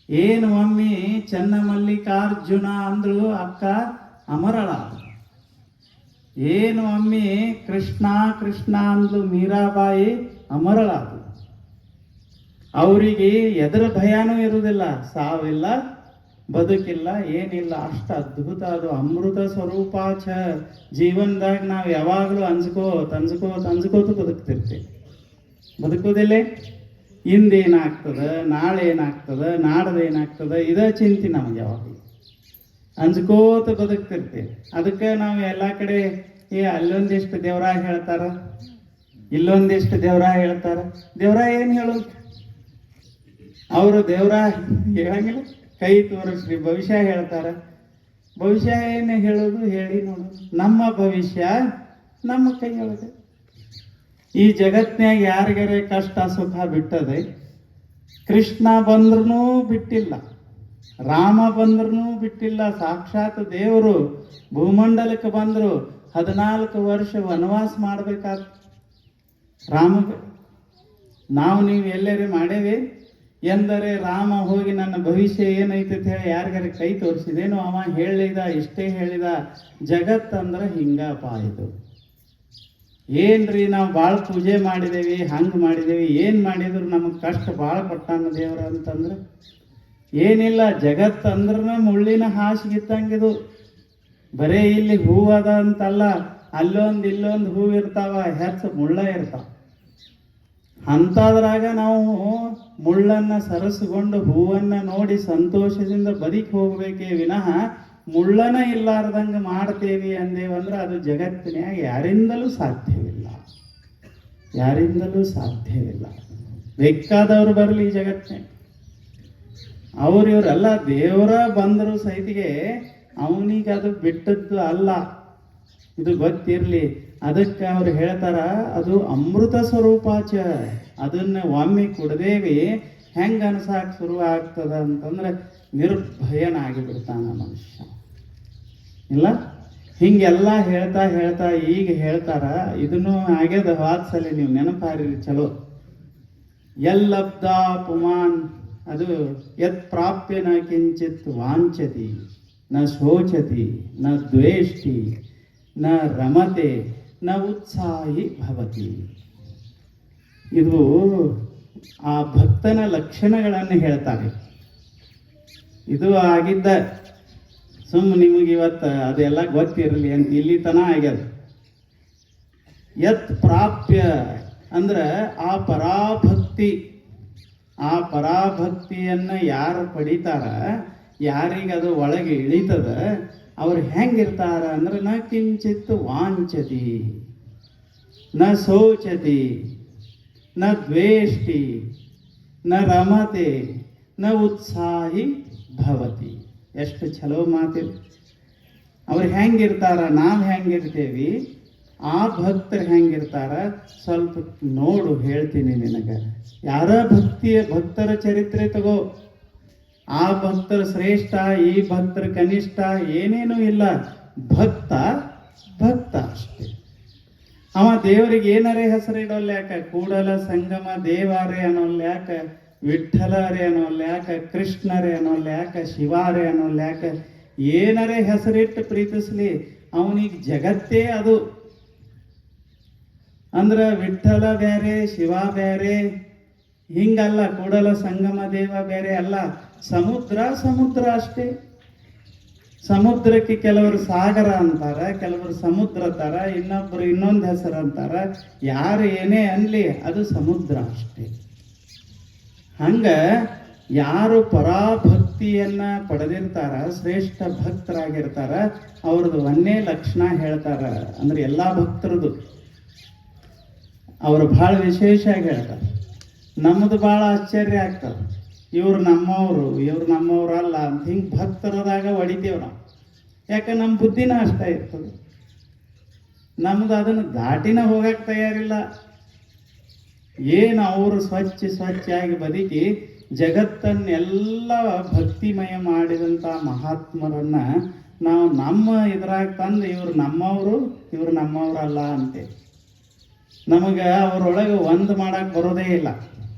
A: ಏನು ಒಮ್ಮೆ ಚೆನ್ನ ಮಲ್ಲಿಕಾರ್ಜುನ ಅಂದಳು ಅಕ್ಕ ಅಮರಳ. ಏನು ಒಮ್ಮೆ ಕೃಷ್ಣ ಕೃಷ್ಣ ಅಂದ್ಲು ಮೀರಾಬಾಯಿ ಅಮರಳಾದ. ಅವರಿಗೆ ಎದರ ಭಯನೂ ಇರುವುದಿಲ್ಲ, ಸಾವಿಲ್ಲ ಬದುಕಿಲ್ಲ ಏನಿಲ್ಲ. ಅಷ್ಟು ಅದ್ಭುತ ಅದು ಅಮೃತ ಸ್ವರೂಪ. ಜೀವನದಾಗ ನಾವು ಯಾವಾಗಲೂ ಅಂಜ್ಕೋತ ಬದುಕ್ತಿರ್ತೀವಿ. ಬದುಕೋದಿಲ್ಲ, ಇಂದೇನಾಗ್ತದ, ನಾಳೆ ಏನಾಗ್ತದ, ನಾಡ್ದೇನಾಗ್ತದ, ಇದ ಚಿಂತೆ ನಮ್ಗೆ ಯಾವಾಗಲೂ. ಅಂಜ್ಕೋತ ಬದುಕ್ತಿರ್ತೀವಿ. ಅದಕ್ಕೆ ನಾವು ಎಲ್ಲ ಕಡೆ ಅಲ್ಲೊಂದಿಷ್ಟು ದೇವ್ರ ಹೇಳ್ತಾರ, ಇಲ್ಲೊಂದಿಷ್ಟು ದೇವ್ರ ಹೇಳ್ತಾರ. ದೇವ್ರ ಏನು ಹೇಳೋದು? ಅವರು ದೇವ್ರ ಹೇಳಂಗಿಲ್ಲ, ಕೈ ತೋರಿಸ್ರಿ ಭವಿಷ್ಯ ಹೇಳ್ತಾರ. ಭವಿಷ್ಯ ಏನು ಹೇಳೋದು ಹೇಳಿ ನೋಡು. ನಮ್ಮ ಭವಿಷ್ಯ ನಮ್ಮ ಕೈಯೊಳಗೆ. ಈ ಜಗತ್ನ್ಯಾಗ ಯಾರಿಗಾರೆ ಕಷ್ಟ ಸುಖ ಬಿಟ್ಟದೆ. ಕೃಷ್ಣ ಬಂದ್ರೂ ಬಿಟ್ಟಿಲ್ಲ, ರಾಮ ಬಂದ್ರೂ ಬಿಟ್ಟಿಲ್ಲ. ಸಾಕ್ಷಾತ್ ದೇವರು ಭೂಮಂಡಲಕ್ಕೆ ಬಂದರು, 14 ವರ್ಷ ವನವಾಸ ಮಾಡ್ಬೇಕಾದ ರಾಮಗೆ. ನಾವು ನೀವು ಎಲ್ಲರೇ ಮಾಡೇವಿ ಎಂದರೆ ರಾಮ ಹೋಗಿ ನನ್ನ ಭವಿಷ್ಯ ಏನೈತೆ ಅಂತ ಹೇಳಿ ಯಾರಿಗಾರ ಕೈ ತೋರಿಸಿದೇನು? ಅವ ಹೇಳಿದ, ಇಷ್ಟೇ ಹೇಳಿದ. ಜಗತ್ತಂದ್ರೆ ಹಿಂಗಪ್ಪ ಇದು. ಏನ್ರಿ ನಾವು ಭಾಳ ಪೂಜೆ ಮಾಡಿದೇವಿ, ಹಂಗೆ ಮಾಡಿದೇವಿ, ಏನು ಮಾಡಿದ್ರು ನಮಗೆ ಕಷ್ಟ ಭಾಳ ಪಟ್ಟಾನ ದೇವ್ರ ಅಂತಂದ್ರೆ ಏನಿಲ್ಲ. ಜಗತ್ತಂದ್ರೆ ಮುಳ್ಳಿನ ಹಾಸಿಗಿತ್ತಂಗಿದು. ಬರೇ ಇಲ್ಲಿ ಹೂವದ ಅಂತಲ್ಲ, ಅಲ್ಲೊಂದು ಇಲ್ಲೊಂದು ಹೂವು ಇರ್ತಾವ, ಹೆಚ್ಚು ಮುಳ್ಳ ಇರ್ತಾವ. ಅಂಥದ್ರಾಗ ನಾವು ಮುಳ್ಳನ್ನು ಸರಸ್ಕೊಂಡು ಹೂವನ್ನು ನೋಡಿ ಸಂತೋಷದಿಂದ ಬದುಕಿ ಹೋಗ್ಬೇಕೇ ವಿನಃ ಮುಳ್ಳನ ಇಲ್ಲಾರ್ದಂಗೆ ಮಾಡ್ತೇವಿ ಅಂದೇವಂದ್ರೆ ಅದು ಜಗತ್ತಿನ್ಯಾಗ ಯಾರಿಂದಲೂ ಸಾಧ್ಯವಿಲ್ಲ, ಯಾರಿಂದಲೂ ಸಾಧ್ಯವಿಲ್ಲ. ಬೇಕಾದವರು ಬರಲಿ ಈ ಜಗತ್ತಿನಾಗ, ಇವರೆಲ್ಲ ದೇವರ ಬಂದರು ಸಹಿತಿಗೆ ಅವನಿಗೆ ಅದು ಬಿಟ್ಟದ್ದು ಅಲ್ಲ, ಇದು ಗೊತ್ತಿರಲಿ. ಅದಕ್ಕೆ ಅವ್ರು ಹೇಳ್ತಾರ ಅದು ಅಮೃತ ಸ್ವರೂಪಾಚ. ಅದನ್ನ ಒಮ್ಮೆ ಕುಡ್ದೇವಿ ಹೆಂಗೆ ಅನ್ಸಾಕ್ ಶುರು ಆಗ್ತದ ಅಂತಂದ್ರೆ ನಿರ್ಭಯನಾಗಿ ಬಿಡ್ತಾನ ಮನುಷ್ಯ. ಇಲ್ಲ ಹಿಂಗೆಲ್ಲ ಹೇಳ್ತಾ ಹೇಳ್ತಾ ಈಗ ಹೇಳ್ತಾರ. ಇದನ್ನು ಆಗ್ಯದ ವಾತ್ಸಲ್ಯ, ನೀವು ನೆನಪಾರಿ ಚಲೋ. ಎಲ್ಲಬ್ದ ಪುಮಾನ್, ಅದು ಯತ್ ಪ್ರಾಪ್ಯ ನ ಕಿಂಚಿತ್ ವಾಂಚತಿ ನ ಶೋಚತಿ ನ ದ್ವೇಷ್ಟಿ ನ ರಮತೆ ನ ಉತ್ಸಾಹಿ ಭವತಿ. ಇದು ಆ ಭಕ್ತನ ಲಕ್ಷಣಗಳನ್ನು ಹೇಳ್ತಾರೆ. ಇದು ಆಗಿದ್ದ ನಿಮಗೆ ಇವತ್ತು ಅದೆಲ್ಲ ಗೊತ್ತಿರಲಿ ಅಂತ ಇಲ್ಲಿ ತನ ಆಗ್ಯದ. ಯತ್ ಪ್ರಾಪ್ಯ ಅಂದ್ರೆ ಆ ಪರಾಭಕ್ತಿ, ಆ ಪರಾಭಕ್ತಿಯನ್ನು ಯಾರು ಪಡಿತಾರ, ಯಾರಿಗದು ಒಳಗೆ ಇಳಿತದ, ಅವ್ರು ಹೆಂಗಿರ್ತಾರ ಅಂದ್ರೆ ನ ಕಿಂಚಿತ್ ವಾಂಚತಿ ನ ಶೋಚತಿ ನ ದ್ವೇಷ್ಟಿ ನ ರಮತೆ ನ ಉತ್ಸಾಹಿ ಭವತಿ. ಎಷ್ಟು ಚಲೋ ಮಾತಿಲ್ಲ. ಅವ್ರು ಹೆಂಗಿರ್ತಾರ, ನಾವು ಹೆಂಗಿರ್ತೇವಿ, ಆ ಭಕ್ತರು ಹೆಂಗಿರ್ತಾರ ಸ್ವಲ್ಪ ನೋಡು, ಹೇಳ್ತೀನಿ ನಿನಗೆ. ಯಾರ ಭಕ್ತರ ಚರಿತ್ರೆ ತಗೋ, ಆ ಭಕ್ತರ ಶ್ರೇಷ್ಠ, ಈ ಭಕ್ತರ ಕನಿಷ್ಠ ಏನೇನೂ ಇಲ್ಲ. ಭಕ್ತ ಭಕ್ತ ಅಷ್ಟೇ. ಅವ ದೇವರಿಗೆ ಏನರೇ ಹೆಸರು ಇಡೋಲ್ಲ ಯಾಕ? ಕೂಡಲ ಸಂಗಮ ದೇವಾರೇ ಅನ್ನೋಲ್ಲ ಯಾಕ? ವಿಠ್ಠಲರೇ ಅನ್ನೋಲ್ಲ ಯಾಕ? ಕೃಷ್ಣರೇ ಅನ್ನೋಲ್ಲ ಯಾಕ? ಶಿವಾರೇ ಅನ್ನೋಲ್ಲ ಯಾಕ? ಏನರೇ ಹೆಸರಿಟ್ಟು ಪ್ರೀತಿಸ್ಲಿ, ಅವನಿಗೆ ಜಗತ್ತೇ ಅದು. ಅಂದ್ರೆ ವಿಠ್ಠಲ ಬೇರೆ, ಶಿವ ಬೇರೆ ಹಿಂಗಲ್ಲ. ಕೂಡಲ ಸಂಗಮ ದೇವ ಬೇರೆ ಅಲ್ಲ. ಸಮುದ್ರ ಸಮುದ್ರ ಅಷ್ಟೇ. ಸಮುದ್ರಕ್ಕೆ ಕೆಲವರು ಸಾಗರ ಅಂತಾರ, ಕೆಲವರು ಸಮುದ್ರ ತರ, ಇನ್ನೊಬ್ಬರು ಇನ್ನೊಂದು ಹೆಸರು ಅಂತಾರ. ಯಾರು ಏನೇ ಅನ್ಲಿ ಅದು ಸಮುದ್ರ ಅಷ್ಟೇ. ಹಂಗ ಯಾರು ಪರಾಭಕ್ತಿಯನ್ನ ಪಡೆದಿರ್ತಾರ, ಶ್ರೇಷ್ಠ ಭಕ್ತರಾಗಿರ್ತಾರ, ಅವ್ರದ್ದು ಒಂದೇ ಲಕ್ಷಣ ಹೇಳ್ತಾರ. ಅಂದ್ರೆ ಎಲ್ಲಾ ಭಕ್ತರದು ಅವರು ಬಹಳ ವಿಶೇಷ ಆಗಿ ಹೇಳ್ತಾರೆ. ನಮ್ಮದು ಭಾಳ ಆಶ್ಚರ್ಯ ಆಗ್ತದೆ. ಇವ್ರು ನಮ್ಮವರು, ಇವ್ರು ನಮ್ಮವ್ರಲ್ಲ ಅಂತ ಹಿಂಗೆ ಭಕ್ತರದಾಗ ಹೊಡಿತೀವಿ ನಾವು. ಯಾಕೆ ನಮ್ಮ ಬುದ್ಧಿನ ಅಷ್ಟ ಇರ್ತದೆ. ನಮ್ದು ಅದನ್ನು ದಾಟಿನ ಹೋಗಕ್ಕೆ ತಯಾರಿಲ್ಲ. ಏನು ಅವರು ಸ್ವಚ್ಛಾಗಿ ಬದುಕಿ ಜಗತ್ತನ್ನೆಲ್ಲ ಭಕ್ತಿಮಯ ಮಾಡಿದಂಥ ಮಹಾತ್ಮರನ್ನ ನಾವು ನಮ್ಮ ಇದ್ರಾಗ ತಂದು ಇವ್ರು ನಮ್ಮವ್ರಲ್ಲ ಅಂತೆ. ನಮಗೆ ಅವರೊಳಗೆ ಒಂದು ಮಾಡಕ್ಕೆ ಬರೋದೇ ಇಲ್ಲ.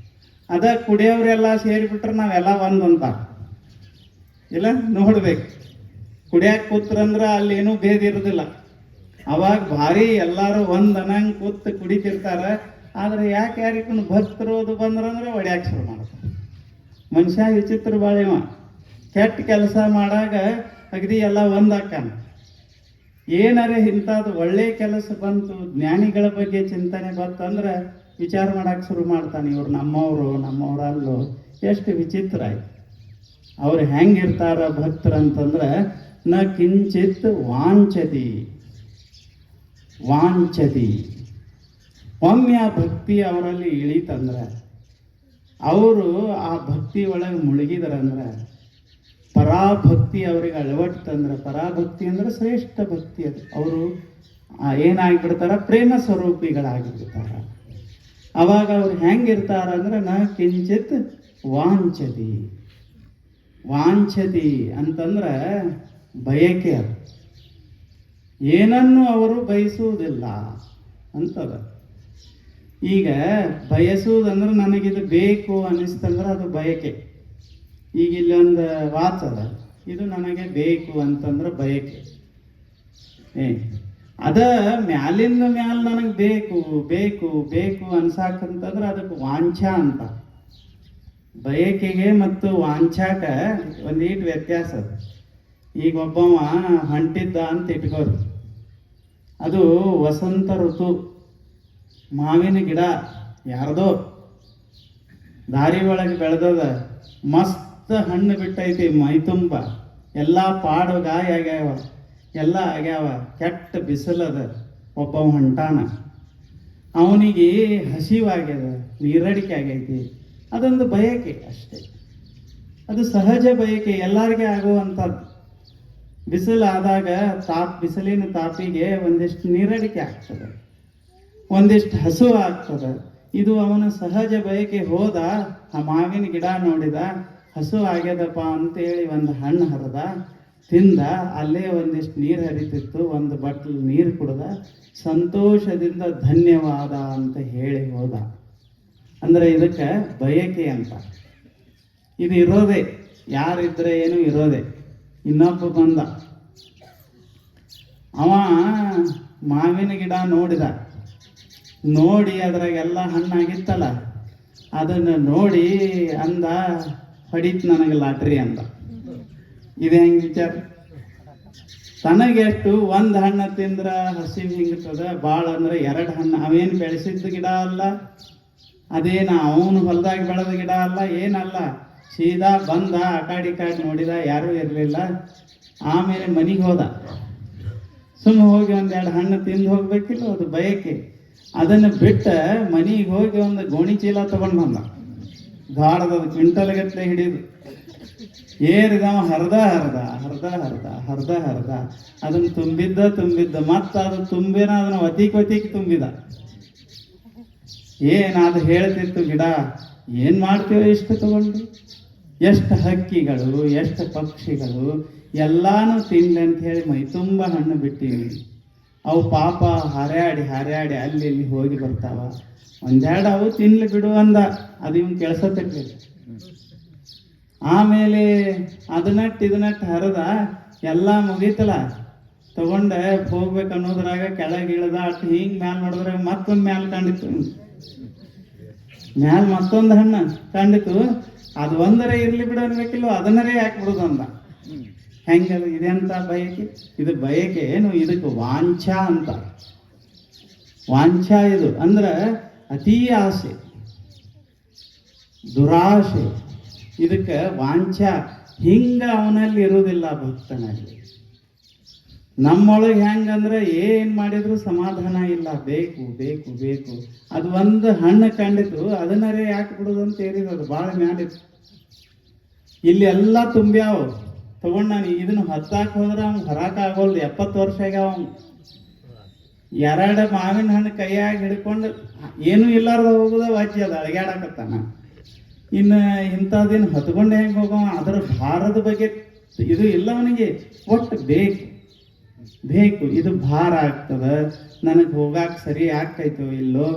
A: ಅದ ಕುಡಿಯೋರೆಲ್ಲ ಸೇರಿಬಿಟ್ರೆ ನಾವೆಲ್ಲ ಒಂದು ಅಂತ ಇಲ್ಲ ನೋಡ್ಬೇಕು. ಕುಡಿಯಾಕ ಕೂತ್ರಂದ್ರೆ ಅಲ್ಲೇನೂ ಭೇದ ಇರೋದಿಲ್ಲ. ಅವಾಗ ಭಾರಿ ಎಲ್ಲರೂ ಒಂದು ಅನ್ನಂಗೆ ಕೂತು ಕುಡಿತಿರ್ತಾರೆ. ಆದರೆ ಯಾರಿಗೂ ಭಕ್ತರೋದು ಬಂದ್ರಂದ್ರೆ ಒಡ್ಯಾಕ ಶುರು ಮಾಡ್ತಾರೆ. ಮನುಷ್ಯ ವಿಚಿತ್ರ ಬಾಳಿವ. ಕೆಟ್ಟ ಕೆಲಸ ಮಾಡಾಗ ಅಗದಿ ಎಲ್ಲ ಒಂದಾಕಾನ. ಏನಾರೇ ಇಂಥದ್ದು ಒಳ್ಳೆ ಕೆಲಸ ಬಂತು, ಜ್ಞಾನಿಗಳ ಬಗ್ಗೆ ಚಿಂತನೆ ಬಂತಂದ್ರೆ ವಿಚಾರ ಮಾಡಕ್ಕೆ ಶುರು ಮಾಡ್ತಾನೆ. ಇವ್ರು ನಮ್ಮವರಲ್ಲೋ. ಎಷ್ಟು ವಿಚಿತ್ರ ಆಯ್ತು. ಅವ್ರು ಹೆಂಗಿರ್ತಾರ ಭಕ್ತರಂತಂದ್ರೆ ನ ಕಿಂಚಿತ್ ವಾಂಚತಿ. ಒಮ್ಮೆ ಆ ಭಕ್ತಿ ಅವರಲ್ಲಿ ಇಳೀತಂದ್ರೆ, ಅವರು ಆ ಭಕ್ತಿ ಒಳಗೆ ಮುಳುಗಿದಾರಂದ್ರೆ, ಪರಾಭಕ್ತಿ ಅವ್ರಿಗೆ ಅಳವಟ್ಟಂದ್ರೆ, ಪರಾಭಕ್ತಿ ಅಂದ್ರೆ ಶ್ರೇಷ್ಠ ಭಕ್ತಿ. ಅದು ಅವರು ಏನಾಗಿಬಿಡ್ತಾರ, ಪ್ರೇಮ ಸ್ವರೂಪಿಗಳಾಗಿಬಿಡ್ತಾರ. ಅವಾಗ ಅವ್ರು ಹೆಂಗಿರ್ತಾರಂದ್ರೆ ನ ಕಿಂಚಿತ್ ವಾಂಛತಿ ಅಂತಂದ್ರೆ ಬಯಕೆ. ಅದು ಏನನ್ನು ಅವರು ಬಯಸುವುದಿಲ್ಲ ಅಂತದ. ಈಗ ಬಯಸುವುದಂದ್ರೆ ನನಗಿದು ಬೇಕು ಅನ್ನಿಸ್ತಂದ್ರೆ ಅದು ಬಯಕೆ. ಈಗ ಇಲ್ಲೊಂದು ವಾಚ್ ಅದ, ಇದು ನನಗೆ ಬೇಕು ಅಂತಂದ್ರೆ ಬಯಕೆ. ಅದ ಮ್ಯಾಲಿಂದ ಮ್ಯಾಲ ನನಗೆ ಬೇಕು ಅನ್ಸಾಕಂತಂದ್ರೆ ಅದಕ್ಕೆ ವಾಂಛ ಅಂತ. ಬಯಕೆಗೆ ಮತ್ತು ವಾಂಛಾಕ ಒಂದೀಟ್ ವ್ಯತ್ಯಾಸ ಅದ. ಈಗ ಒಬ್ಬವ ಹೊಂಟಿದ್ದ ಅಂತ ಇಟ್ಕೋರಿ, ಅದು ವಸಂತ ಋತು, ಮಾವಿನ ಗಿಡ ಯಾರ್ದೋ ದಾರಿ ಒಳಗೆ ಬೆಳೆದದ, ಮಸ್ತ್ ಹಣ್ಣು ಬಿಟ್ಟೈತಿ, ಮೈ ತುಂಬ ಎಲ್ಲ ಪಾಡು ಗಾಯ ಆಗ್ಯಾವ, ಎಲ್ಲ ಆಗ್ಯಾವ, ಕೆಟ್ಟ ಬಿಸಿಲದ. ಒಬ್ಬ ಹೊಂಟಾನ, ಅವನಿಗೆ ಹಸಿವಾಗ್ಯದ, ನೀರಡಿಕೆ ಆಗೈತಿ. ಅದೊಂದು ಬಯಕೆ ಅಷ್ಟೇ. ಅದು ಸಹಜ ಬಯಕೆ, ಎಲ್ಲರಿಗೆ ಆಗುವಂಥದ್ದು. ಬಿಸಿಲಾದಾಗ ಬಿಸಿಲಿನ ತಾಪಿಗೆ ಒಂದಿಷ್ಟು ನೀರಡಿಕೆ ಆಗ್ತದೆ, ಒಂದಿಷ್ಟು ಹಸು ಆಗ್ತದೆ. ಇದು ಅವನ ಸಹಜ ಬಯಕೆ. ಹೋದ, ಆ ಮಾವಿನ ಗಿಡ ನೋಡಿದ, ಹಸು ಆಗ್ಯದಪ್ಪ ಅಂತೇಳಿ ಒಂದು ಹಣ್ಣು ಹರಿದ, ತಿಂದ. ಅಲ್ಲೇ ಒಂದಿಷ್ಟು ನೀರು ಹರಿತಿತ್ತು, ಒಂದು ಬಟ್ಲು ನೀರು ಕುಡ್ದ, ಸಂತೋಷದಿಂದ ಧನ್ಯವಾದ ಅಂತ ಹೇಳಿ ಹೋದ. ಅಂದ್ರೆ ಇದಕ್ಕೆ ಬಯಕೆ ಅಂತ. ಇದು ಇರೋದೆ, ಯಾರಿದ್ರೆ ಏನು ಇರೋದೆ. ಇನ್ನೊಬ್ಬ ಬಂದ, ಅವ ಮಾವಿನ ಗಿಡ ನೋಡಿದ, ನೋಡಿ ಅದ್ರಾಗೆಲ್ಲ ಹಣ್ಣಾಗಿತ್ತಲ್ಲ, ಅದನ್ನು ನೋಡಿ ಅಂದ, ಹೊಡಿತ್ ನನಗೆ ಲಾಟ್ರಿ ಅಂದ. ಇದು ಹೆಂಗೆ ವಿಚಾರ? ತನಗೆಷ್ಟು ಒಂದು ಹಣ್ಣು ತಿಂದ್ರ ಹಸಿವು ಹಿಂಗತದ, ಭಾಳ ಅಂದ್ರೆ 2 ಹಣ್ಣು. ಅವೇನು ಬೆಳೆಸಿದ ಗಿಡ ಅಲ್ಲ, ಅದೇನು ಅವನು ಹೊಲದಾಗ ಬೆಳೆದ ಗಿಡ ಅಲ್ಲ, ಏನಲ್ಲ. ಸೀದಾ ಬಂದ, ಆ ಕಾಡಿ ನೋಡಿದ, ಯಾರೂ ಇರಲಿಲ್ಲ. ಆಮೇಲೆ ಮನೆಗೆ ಹೋದ. ಹೋಗಿ 1-2 ಹಣ್ಣು ತಿಂದು ಹೋಗ್ಬೇಕಿಲ್ಲ, ಅದು ಬಯಕೆ. ಅದನ್ನು ಬಿಟ್ಟ ಮನೆಗೆ ಹೋಗಿ ಒಂದು ಗೋಣಿ ಚೀಲ ತಗೊಂಡು ಬಂದ, ಗಾಢದ ಕ್ವಿಂಟಲ್ ಗಟ್ಟಲೆ ಹಿಡಿದು ಏರಿದವ. ಹರ್ದ ಅದನ್ನು ತುಂಬಿದ್ದ ಮತ್ತ ಅದು ತುಂಬಿನ ಅದನ್ನು ಒತಿಕ್ ತುಂಬಿದ. ಅದು ಹೇಳ್ತಿತ್ತು ಗಿಡ, ಏನ್ ಮಾಡ್ತೀವೋ ಇಷ್ಟು ತಗೊಂಡು. ಎಷ್ಟು ಹಕ್ಕಿಗಳು, ಎಷ್ಟು ಪಕ್ಷಿಗಳು ಎಲ್ಲಾನು ತಿನ್ಲಿ ಅಂತ ಹೇಳಿ ಮೈ ತುಂಬ ಹಣ್ಣು ಬಿಟ್ಟಿವಿ. ಅವು ಪಾಪ ಹಾರ್ಯಾಡಿ ಅಲ್ಲಿ ಇಲ್ಲಿ ಹೋಗಿ ಬರ್ತಾವ. 1-2 ಅವು ತಿನ್ಲಿ ಬಿಡು ಅಂದ. ಅದು ಇವನ್ ಕೆಲ್ಸತ್ತಿರ್ಲಿಲ್ಲ. ಆಮೇಲೆ ಇದನ್ನಟ್ಟು ಹರಿದ, ಎಲ್ಲ ಮುಗೀತಲ್ಲ, ತಗೊಂಡ ಹೋಗ್ಬೇಕು ಅನ್ನೋದ್ರಾಗ ಕೆಳಗಿಳಿದ. ಅಷ್ಟು ಹಿಂಗ್ ಮ್ಯಾಲ ನೋಡಿದ್ರೆ ಮತ್ತೊಂದು ಮ್ಯಾಲ ಕಂಡಿತ್ತು, ಮ್ಯಾಲ ಮತ್ತೊಂದು ಹಣ್ಣು ಕಂಡಿತು. ಅದು ಒಂದರೇ ಇರ್ಲಿ ಬಿಡು ಅನ್ಬೇಕಿಲ್ಲ, ಅದನ್ನರೇ ಹಾಕ್ಬಿಡುದು ಅಂದ. ಹೆಂಗದು? ಇದೆಂತ ಬಯಕೆ? ಇದು ಬಯಕೆ ಏನು? ಇದಕ್ಕೆ ವಾಂಛ ಅಂತ. ವಾಂಛ ಇದು ಅಂದ್ರೆ ಅತೀ ಆಸೆ, ದುರಾಸೆ. ಇದಕ್ಕೆ ವಾಂಛ. ಹಿಂಗ ಅವನಲ್ಲಿ ಇರುವುದಿಲ್ಲ ಭಕ್ತನಲ್ಲಿ. ನಮ್ಮೊಳಗೆ ಹೆಂಗಂದ್ರೆ ಏನ್ ಮಾಡಿದ್ರು ಸಮಾಧಾನ ಇಲ್ಲ, ಬೇಕು. ಅದು ಒಂದು ಹಣ್ಣು ಕಂಡಿತು, ಅದನ್ನರೇ ಯಾಕೆ ಬಿಡುದು ಅಂತ ಏರಿರೋದು, ಭಾಳ ಮ್ಯಾಲಿತ್ತು. ಇಲ್ಲಿ ಎಲ್ಲ ತುಂಬ್ಯಾವ, ತಗೊಂಡು ನಾನು ಇದನ್ನು ಹತ್ತಾಕ್ ಹೋದ್ರೆ ಅವ್ನು ಹೊರಕಾಗೋಲ್ದು. 70 ವರ್ಷ ಆಗ್ಯಾವ ಅವ್ನು. 2 ಮಾವಿನ ಹಣ್ಣು ಕೈಯಾಗಿ ಹಿಡ್ಕೊಂಡು ಏನೂ ಇಲ್ಲಾರ್ದ ಹೋಗುದ ವಾಚ್ಯ ಅದ, ಅಳಗ್ಯಾಡಕತ್ತಾನ. ಇನ್ನು ಇಂಥದ್ದೇನು ಹೊತ್ಕೊಂಡು ಹೆಂಗೆ ಹೋಗವ? ಅದರ ಭಾರದ ಬಗ್ಗೆ ಇದು ಇಲ್ಲ ಅವನಿಗೆ. ಒಟ್ಟು ಬೇಕು ಇದು ಭಾರ ಆಗ್ತದ, ನನಗೆ ಹೋಗಾಕ ಸರಿ ಆಗ್ತೈತೋ ಇಲ್ಲೋ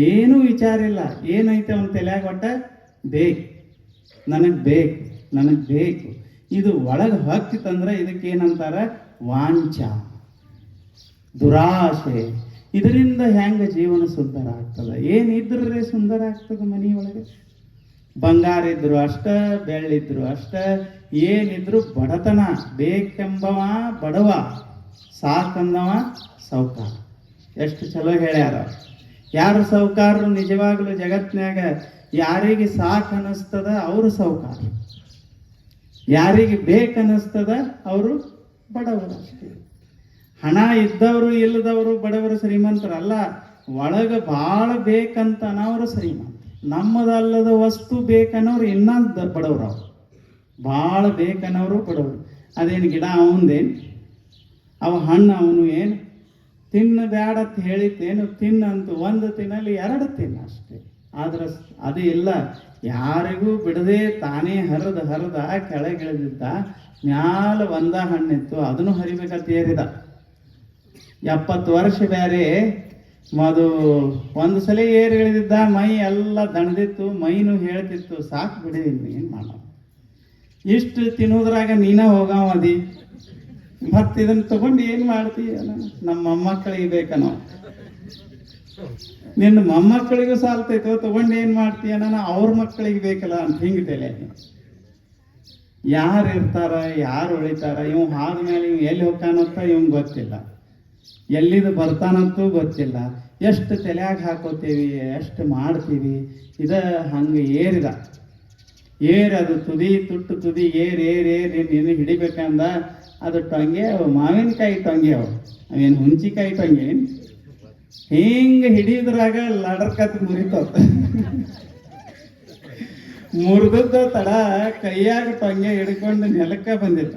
A: ಏನೂ ವಿಚಾರ ಇಲ್ಲ. ಏನೈತೆ ಅವನ ತಲೆಯಾಗ ಒಟ್ಟ ನನಗೆ ಬೇಕು. ಇದು ಒಳಗೆ ಹೊಕ್ಕಿತಂದ್ರೆ ಇದಕ್ಕೇನಂತಾರ? ವಾಂಛ, ದುರಾಶೆ. ಇದರಿಂದ ಹೆಂಗೆ ಜೀವನ ಸುಂದರ ಆಗ್ತದೆ? ಏನಿದ್ರೆ ಸುಂದರ ಆಗ್ತದೆ ಮನೆಯೊಳಗೆ? ಬಂಗಾರ ಇದ್ರು ಅಷ್ಟ, ಬೆಳ್ಳಿದ್ರು ಅಷ್ಟ, ಏನಿದ್ರು ಬಡತನ. ಬೇಕೆಂಬವ ಬಡವ, ಸಾಕಂದವ ಸೌಕಾರ. ಎಷ್ಟು ಚಲೋ ಹೇಳ್ಯಾರ. ಯಾರು ಸೌಕಾರರು ನಿಜವಾಗ್ಲೂ ಜಗತ್ನ್ಯಾಗ? ಯಾರಿಗೆ ಸಾಕು ಅನ್ನಿಸ್ತದ ಅವರು ಸೌಕಾರ, ಯಾರಿಗೆ ಬೇಕನ್ನಿಸ್ತದ ಅವರು ಬಡವರು ಅಷ್ಟೇ. ಹಣ ಇದ್ದವರು ಇಲ್ಲದವರು ಬಡವರು ಶ್ರೀಮಂತರಲ್ಲ. ಒಳಗೆ ಭಾಳ ಬೇಕಂತ ಅನ್ನೋರು ಶ್ರೀಮಂತ. ನಮ್ಮದಲ್ಲದ ವಸ್ತು ಬೇಕನ್ನೋರು ಇನ್ನೊಂದು ಬಡವರು. ಅವರು ಭಾಳ ಬೇಕನ್ನೋರು ಬಡವರು. ಅದೇನು ಗಿಡ ಅವಂದೇನು? ಅವ ಹಣ್ಣು ಅವನು ಏನು ತಿನ್ನಬ್ಯಾಡತ್ ಹೇಳಿತ್ತೇನು? ತಿನ್ನಂತೂ ಒಂದು ತಿನ್ನಲಿ 2 ತಿನ್ನ ಅಷ್ಟೇ. ಆದ್ರೆ ಅದು ಇಲ್ಲ, ಯಾರಿಗೂ ಬಿಡದೆ ತಾನೇ ಹರಿದ ಕೆಳಗಿಳಿದಿದ್ದ. ಮ್ಯಾಲ ಒಂದ ಹಣ್ಣಿತ್ತು, ಅದನ್ನು ಹರಿಬೇಕಂತ ಏರಿದ. 70 ವರ್ಷ ಬೇರೆ ಅದು ಒಂದು ಸಲ ಏರಿ ಇಳಿದಿದ್ದ. ಮೈ ಎಲ್ಲ ದಣದಿತ್ತು, ಮೈನು ಹೇಳ್ತಿತ್ತು ಸಾಕು ಬಿಡಿದೀನಿ, ಏನು ಮಾಡ, ಇಷ್ಟು ತಿನ್ನೋದ್ರಾಗ ನೀನ ಹೋಗವದಿ, ಮತ್ತೆ ಇದನ್ನು ತಗೊಂಡು ಏನು ಮಾಡ್ತೀಯ? ನಮ್ಮ ಮೊಮ್ಮಕ್ಕಳಿಗೆ ಬೇಕನೋ, ನಿನ್ನ ಮೊಮ್ಮಕ್ಕಳಿಗೂ ಸಾಲ್ತೈತೋ, ತಗೊಂಡು ಏನು ಮಾಡ್ತೀಯ? ಅವ್ರ ಮಕ್ಕಳಿಗೆ ಬೇಕಲ್ಲ ಅಂತ ಹಿಂಗೆ ತಲೆ. ಯಾರು ಇರ್ತಾರ, ಯಾರು ಉಳಿತಾರ? ಇವ್ ಆದ್ಮೇಲೆ ಇವ್ ಎಲ್ಲಿ ಹೋಗ್ತಾನಂತ ಇವಂಗೆ ಗೊತ್ತಿಲ್ಲ, ಎಲ್ಲಿದು ಬರ್ತಾನಂತೂ ಗೊತ್ತಿಲ್ಲ. ಎಷ್ಟು ತಲೆಯಾಗ ಹಾಕೋತೀವಿ, ಎಷ್ಟು ಮಾಡ್ತೀವಿ. ಹಂಗೆ ಅದು ತುದಿ ಏರಿ ನೀನು ಹಿಡಿಬೇಕಂದ ಅದು ಟೊಂಗೆ ಅವು, ಮಾವಿನಕಾಯಿ ಟೊಂಗೆ ಅವು, ಅವೇನು ಹುಂಚಿಕಾಯಿ ಟೊಂಗೆ ಹಿಂಗೆ ಹಿಡಿದ್ರಾಗ ಲಡರ್ಕತ್ ಮುರಿತವ. ಮುರಿದದ್ದ ತಡ ಕೈಯಾಗ ಟೊಂಗೆ ಹಿಡ್ಕೊಂಡು ನೆಲಕ್ಕ ಬಂದಿದ್ದ.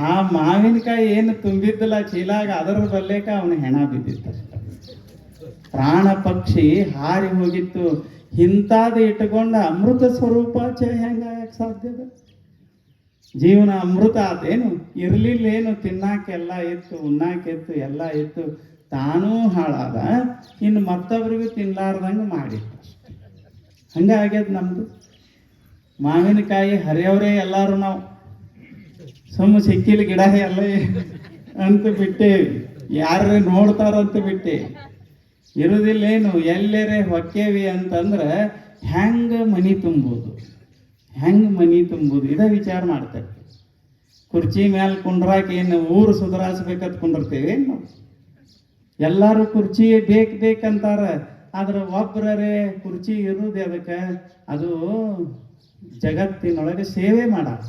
A: ಆ ಮಾವಿನಕಾಯಿ ಏನು ತುಂಬಿದ್ದಲ್ಲ ಚೀಲಾಗ, ಅದರ ಬಲ್ಲೇಕ ಅವನ ಹೆಣ ಬಿದ್ದಿತ್ತ. ಪ್ರಾಣ ಪಕ್ಷಿ ಹಾರಿ ಹೋಗಿತ್ತು. ಇಂಥದ ಇಟ್ಕೊಂಡ ಅಮೃತ ಸ್ವರೂಪ ಹೆಂಗಾಗಕ್ಕೆ ಸಾಧ್ಯದ? ಜೀವನ ಅಮೃತ ಆತೇನು? ಇರ್ಲಿಲ್ಲೇನು? ತಿನ್ನಾಕೆಲ್ಲ ಇತ್ತು, ಉಣ್ಣಾಕಿತ್ತು, ಎಲ್ಲ ಇತ್ತು. ತಾನೂ ಹಾಳಾದ, ಇನ್ನು ಮತ್ತೊಬ್ರಿಗೂ ತಿನ್ಲಾರ್ದಂಗೆ ಮಾಡಿತ್ತು. ಹಂಗಾಗ್ಯದ ನಮ್ದು. ಮಾವಿನಕಾಯಿ ಹರಿಯವ್ರೇ ಎಲ್ಲಾರು ನಾವು. ಸಿಕ್ಕಿಲ್ಲ ಗಿಡ ಎಲ್ಲ ಅಂತ ಬಿಟ್ಟೇವಿ, ಯಾರೇ ನೋಡ್ತಾರಂತ ಬಿಟ್ಟೇವಿ. ಇರುವುದಿಲ್ಲೇನು? ಎಲ್ಲರೇ ಹೊಕ್ಕೇವಿ ಅಂತಂದ್ರೆ ಹೆಂಗೆ ಮನಿ ತುಂಬೋದು ಇದ ವಿಚಾರ ಮಾಡ್ತೇವೆ. ಕುರ್ಚಿ ಮೇಲೆ ಕುಂಡ್ರಾಕ ಏನು ಊರು ಸುಧಾರಿಸ್ಬೇಕಂತ ಕುಂಡಿರ್ತೇವೆ ನಾವು. ಎಲ್ಲರೂ ಕುರ್ಚಿ ಬೇಕಂತಾರ. ಆದ್ರೆ ಒಬ್ಬರೇ ಕುರ್ಚಿ ಇರುವುದೇ ಅದಕ್ಕೆ, ಅದು ಜಗತ್ತಿನೊಳಗೆ ಸೇವೆ ಮಾಡಾಕ.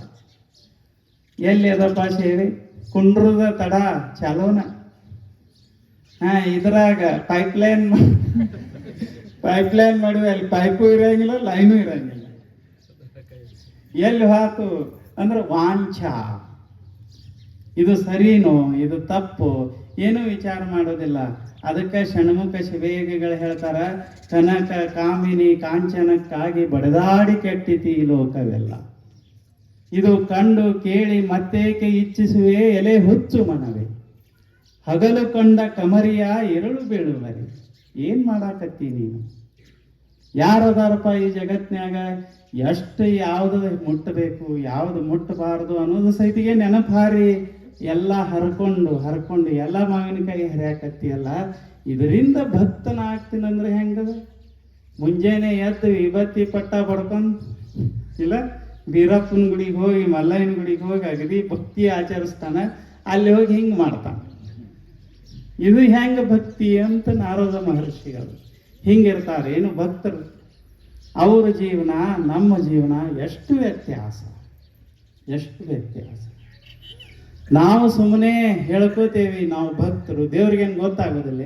A: ಎಲ್ಲಿ ಅದಪ್ಪ ಸೇವೆ? ಕುಂಡ್ರದ ತಡ ಚಾಲೋನ. ಇದ್ರಾಗ ಪೈಪ್ಲೈನ್ ಮಾಡಿವೆ, ಅಲ್ಲಿ ಪೈಪು ಇರಂಗಿಲ್ಲ, ಲೈನು ಇರಂಗಿಲ್ಲ. ಎಲ್ಲಿ ಹಾಕು ಅಂದ್ರೆ ವಾಂಛ. ಇದು ಸರಿನೋ, ಇದು ತಪ್ಪು, ಏನೂ ವಿಚಾರ ಮಾಡೋದಿಲ್ಲ. ಅದಕ್ಕೆ ಷಣ್ಮುಖ ಶಿವೇಗಿಗಳು ಹೇಳ್ತಾರ, ಕನಕ ಕಾಮಿನಿ ಕಾಂಚನಕ್ಕಾಗಿ ಬಡದಾಡಿ ಕೆಟ್ಟಿತಿ ಈ ಲೋಕವೆಲ್ಲ. ಇದು ಕಂಡು ಕೇಳಿ ಮತ್ತೇಕೆ ಇಚ್ಛಿಸುವೆ ಎಲೆ ಹುಚ್ಚು ಮನವೇ, ಹಗಲು ಕಂಡ ಕಮರಿಯ ಎರಳು ಬೀಳುವರೆ. ಏನ್ ಮಾಡಾಕತ್ತಿ ನೀನು? ಯಾರದಾರಪ್ಪ ಈ ಜಗತ್ನ್ಯಾಗ? ಎಷ್ಟು ಯಾವ್ದು ಮುಟ್ಟಬೇಕು, ಯಾವ್ದು ಮುಟ್ಟಬಾರದು ಅನ್ನೋದು ಸಹಿತಿಗೆ ನೆನಪಾರಿ ಎಲ್ಲ ಹರ್ಕೊಂಡು ಎಲ್ಲ ಮಾವಿನಕಾಯಿ ಹರಿಯಾಕತ್ತಿಯಲ್ಲ. ಇದರಿಂದ ಭಕ್ತನ ಆಗ್ತೀನಂದ್ರೆ ಹೆಂಗದ? ಮುಂಜಾನೆ ಎದ್ದು ವಿಭತ್ತಿ ಪಟ್ಟ ಬಡ್ಕೊಂಡು, ಇಲ್ಲ ಬೀರಪ್ಪನ ಗುಡಿಗೆ ಹೋಗಿ, ಮಲ್ಲಯ್ಯನ ಗುಡಿಗೆ ಹೋಗಿ ಅಗದಿ ಭಕ್ತಿ ಆಚರಿಸ್ತಾನ. ಅಲ್ಲಿ ಹೋಗಿ ಹಿಂಗೆ ಮಾಡ್ತಾನೆ. ಇದು ಹೆಂಗ ಭಕ್ತಿ ಅಂತ ನಾರದ ಮಹರ್ಷಿಗಳು ಹಿಂಗಿರ್ತಾರೆ. ಏನು ಭಕ್ತರು, ಅವ್ರ ಜೀವನ ನಮ್ಮ ಜೀವನ ಎಷ್ಟು ವ್ಯತ್ಯಾಸ. ನಾವು ಸುಮ್ಮನೆ ಹೇಳ್ಕೋತೇವಿ ನಾವು ಭಕ್ತರು, ದೇವ್ರಿಗೇನು ಗೊತ್ತಾಗೋದಿಲ್ಲ.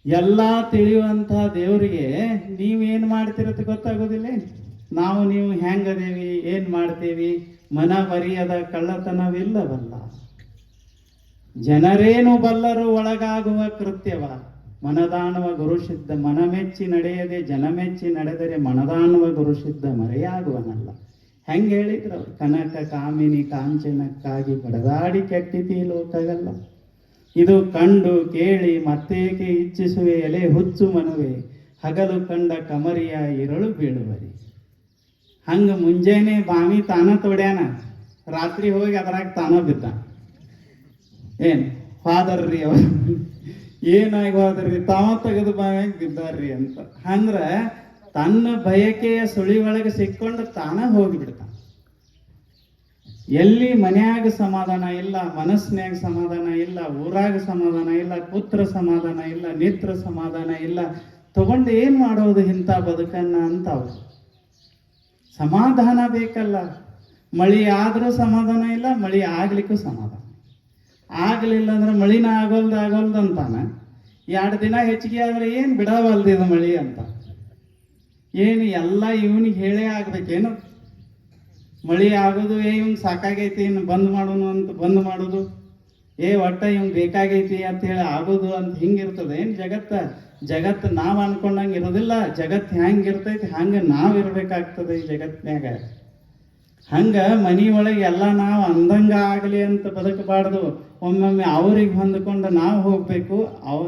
A: ಎಲ್ಲ ತಿಳಿಯುವಂಥ ದೇವರಿಗೆ ನೀವೇನು ಮಾಡ್ತಿರತ್ತೆ ಗೊತ್ತಾಗೋದಿಲ್ಲ. ನೀವು ಹೆಂಗದೇವಿ, ಏನು ಮಾಡ್ತೇವಿ, ಮನವರಿಯದ ಕಳ್ಳತನವಿಲ್ಲವಲ್ಲ. ಜನರೇನು ಬಲ್ಲರು ಒಳಗಾಗುವ ಕೃತ್ಯವ, ಮನದಾಣುವ ಗುರುಸಿದ್ಧ ಮನಮೆಚ್ಚಿ ನಡೆಯದೆ ಜನಮೆಚ್ಚಿ ನಡೆದರೆ ಮನದಾಣುವ ಗುರುಸಿದ್ಧ ಮರೆಯಾಗುವನಲ್ಲ. ಹೆಂಗೆ ಹೇಳಿದ್ರು ಅವ್ರು, ಕನಕ ಕಾಮಿನಿ ಕಾಂಚನಕ್ಕಾಗಿ ಬಡದಾಡಿ ಕೆಟ್ಟಿತಿ ಲೋಕಗಲ್ಲ. ಇದು ಕಂಡು ಕೇಳಿ ಮತ್ತೇಕೆ ಇಚ್ಛಿಸುವೆ ಎಲೆ ಹುಚ್ಚು ಮನುವೆ, ಹಗಲು ಕಂಡ ಕಮರಿಯ ಇರಳು ಬೀಳುವರಿ. ಹಂಗ ಮುಂಜಾನೆ ಬಾವಿ ತಾನ ತೊಡ್ಯಾನ, ರಾತ್ರಿ ಹೋಗಿ ಅದ್ರಾಗ ತಾನ ಬಿದ್ದ. ಏನ್ ಹೋದರ್ರಿ ಅವರು, ಏನಾಗಿ ಹೋದ್ರಿ, ತಾವ ತೆಗೆದು ಬಾವ್ಯಾಗ ಬಿದ್ದಾರ್ರಿ ಅಂತ. ಅಂದ್ರ ತನ್ನ ಬಯಕೆಯ ಸುಳಿ ಒಳಗೆ ಸಿಕ್ಕೊಂಡು ತಾನ ಹೋಗಿಬಿಡ್ತಾನ. ಎಲ್ಲಿ ಮನ್ಯಾಗ ಸಮಾಧಾನ ಇಲ್ಲ, ಮನಸ್ಸಿನ್ಯಾಗ ಸಮಾಧಾನ ಇಲ್ಲ, ಊರಾಗ ಸಮಾಧಾನ ಇಲ್ಲ, ಪುತ್ರ ಸಮಾಧಾನ ಇಲ್ಲ, ನೇತ್ರ ಸಮಾಧಾನ ಇಲ್ಲ, ತಗೊಂಡು ಏನ್ ಮಾಡೋದು ಇಂಥ ಬದುಕನ್ನ ಅಂತ ಅವ್ರು. ಸಮಾಧಾನ ಬೇಕಲ್ಲ. ಮಳಿ ಆದ್ರೂ ಸಮಾಧಾನ ಇಲ್ಲ, ಮಳಿ ಆಗ್ಲಿಕ್ಕೂ ಸಮಾಧಾನ ಆಗ್ಲಿಲ್ಲ ಅಂದ್ರೆ ಮಳಿನ ಆಗೋಲ್ದು ಅಂತಾನ. 2 ದಿನ ಹೆಚ್ಚಿಗೆ ಆದ್ರೆ ಏನ್ ಬಿಡವಲ್ದಿದ ಮಳಿ ಅಂತ. ಏನು ಎಲ್ಲ ಇವನಿಗೆ ಹೇಳೇ ಆಗ್ಬೇಕೇನು? ಮಳಿ ಆಗೋದು ಇವ್ನಿಗೆ ಸಾಕಾಗೈತಿ ಇನ್ನು ಬಂದ್ ಮಾಡೋನು ಅಂತ ಬಂದ್ ಮಾಡೋದು, ಒಟ್ಟ ಇವ್ನಿಗೆ ಬೇಕಾಗೈತಿ ಅಂತ ಹೇಳಿ ಆಗೋದು ಅಂತ ಹಿಂಗಿರ್ತದೆ ಏನು ಜಗತ್ತು ನಾವು ಅನ್ಕೊಂಡಂಗೆ ಇರೋದಿಲ್ಲ. ಜಗತ್ತು ಹೆಂಗಿರ್ತೈತಿ ಹಂಗೆ ನಾವು ಇರ್ಬೇಕಾಗ್ತದೆ ಈ ಜಗತ್ನ್ಯಾಗ. ಹಂಗ ಮನಿ ಒಳಗೆ ಎಲ್ಲ ನಾವು ಅಂದಂಗ ಆಗಲಿ ಅಂತ ಬದುಕಬಾರ್ದು. ಒಮ್ಮೊಮ್ಮೆ ಅವ್ರಿಗೆ ಹೊಂದ್ಕೊಂಡು ನಾವು ಹೋಗ್ಬೇಕು,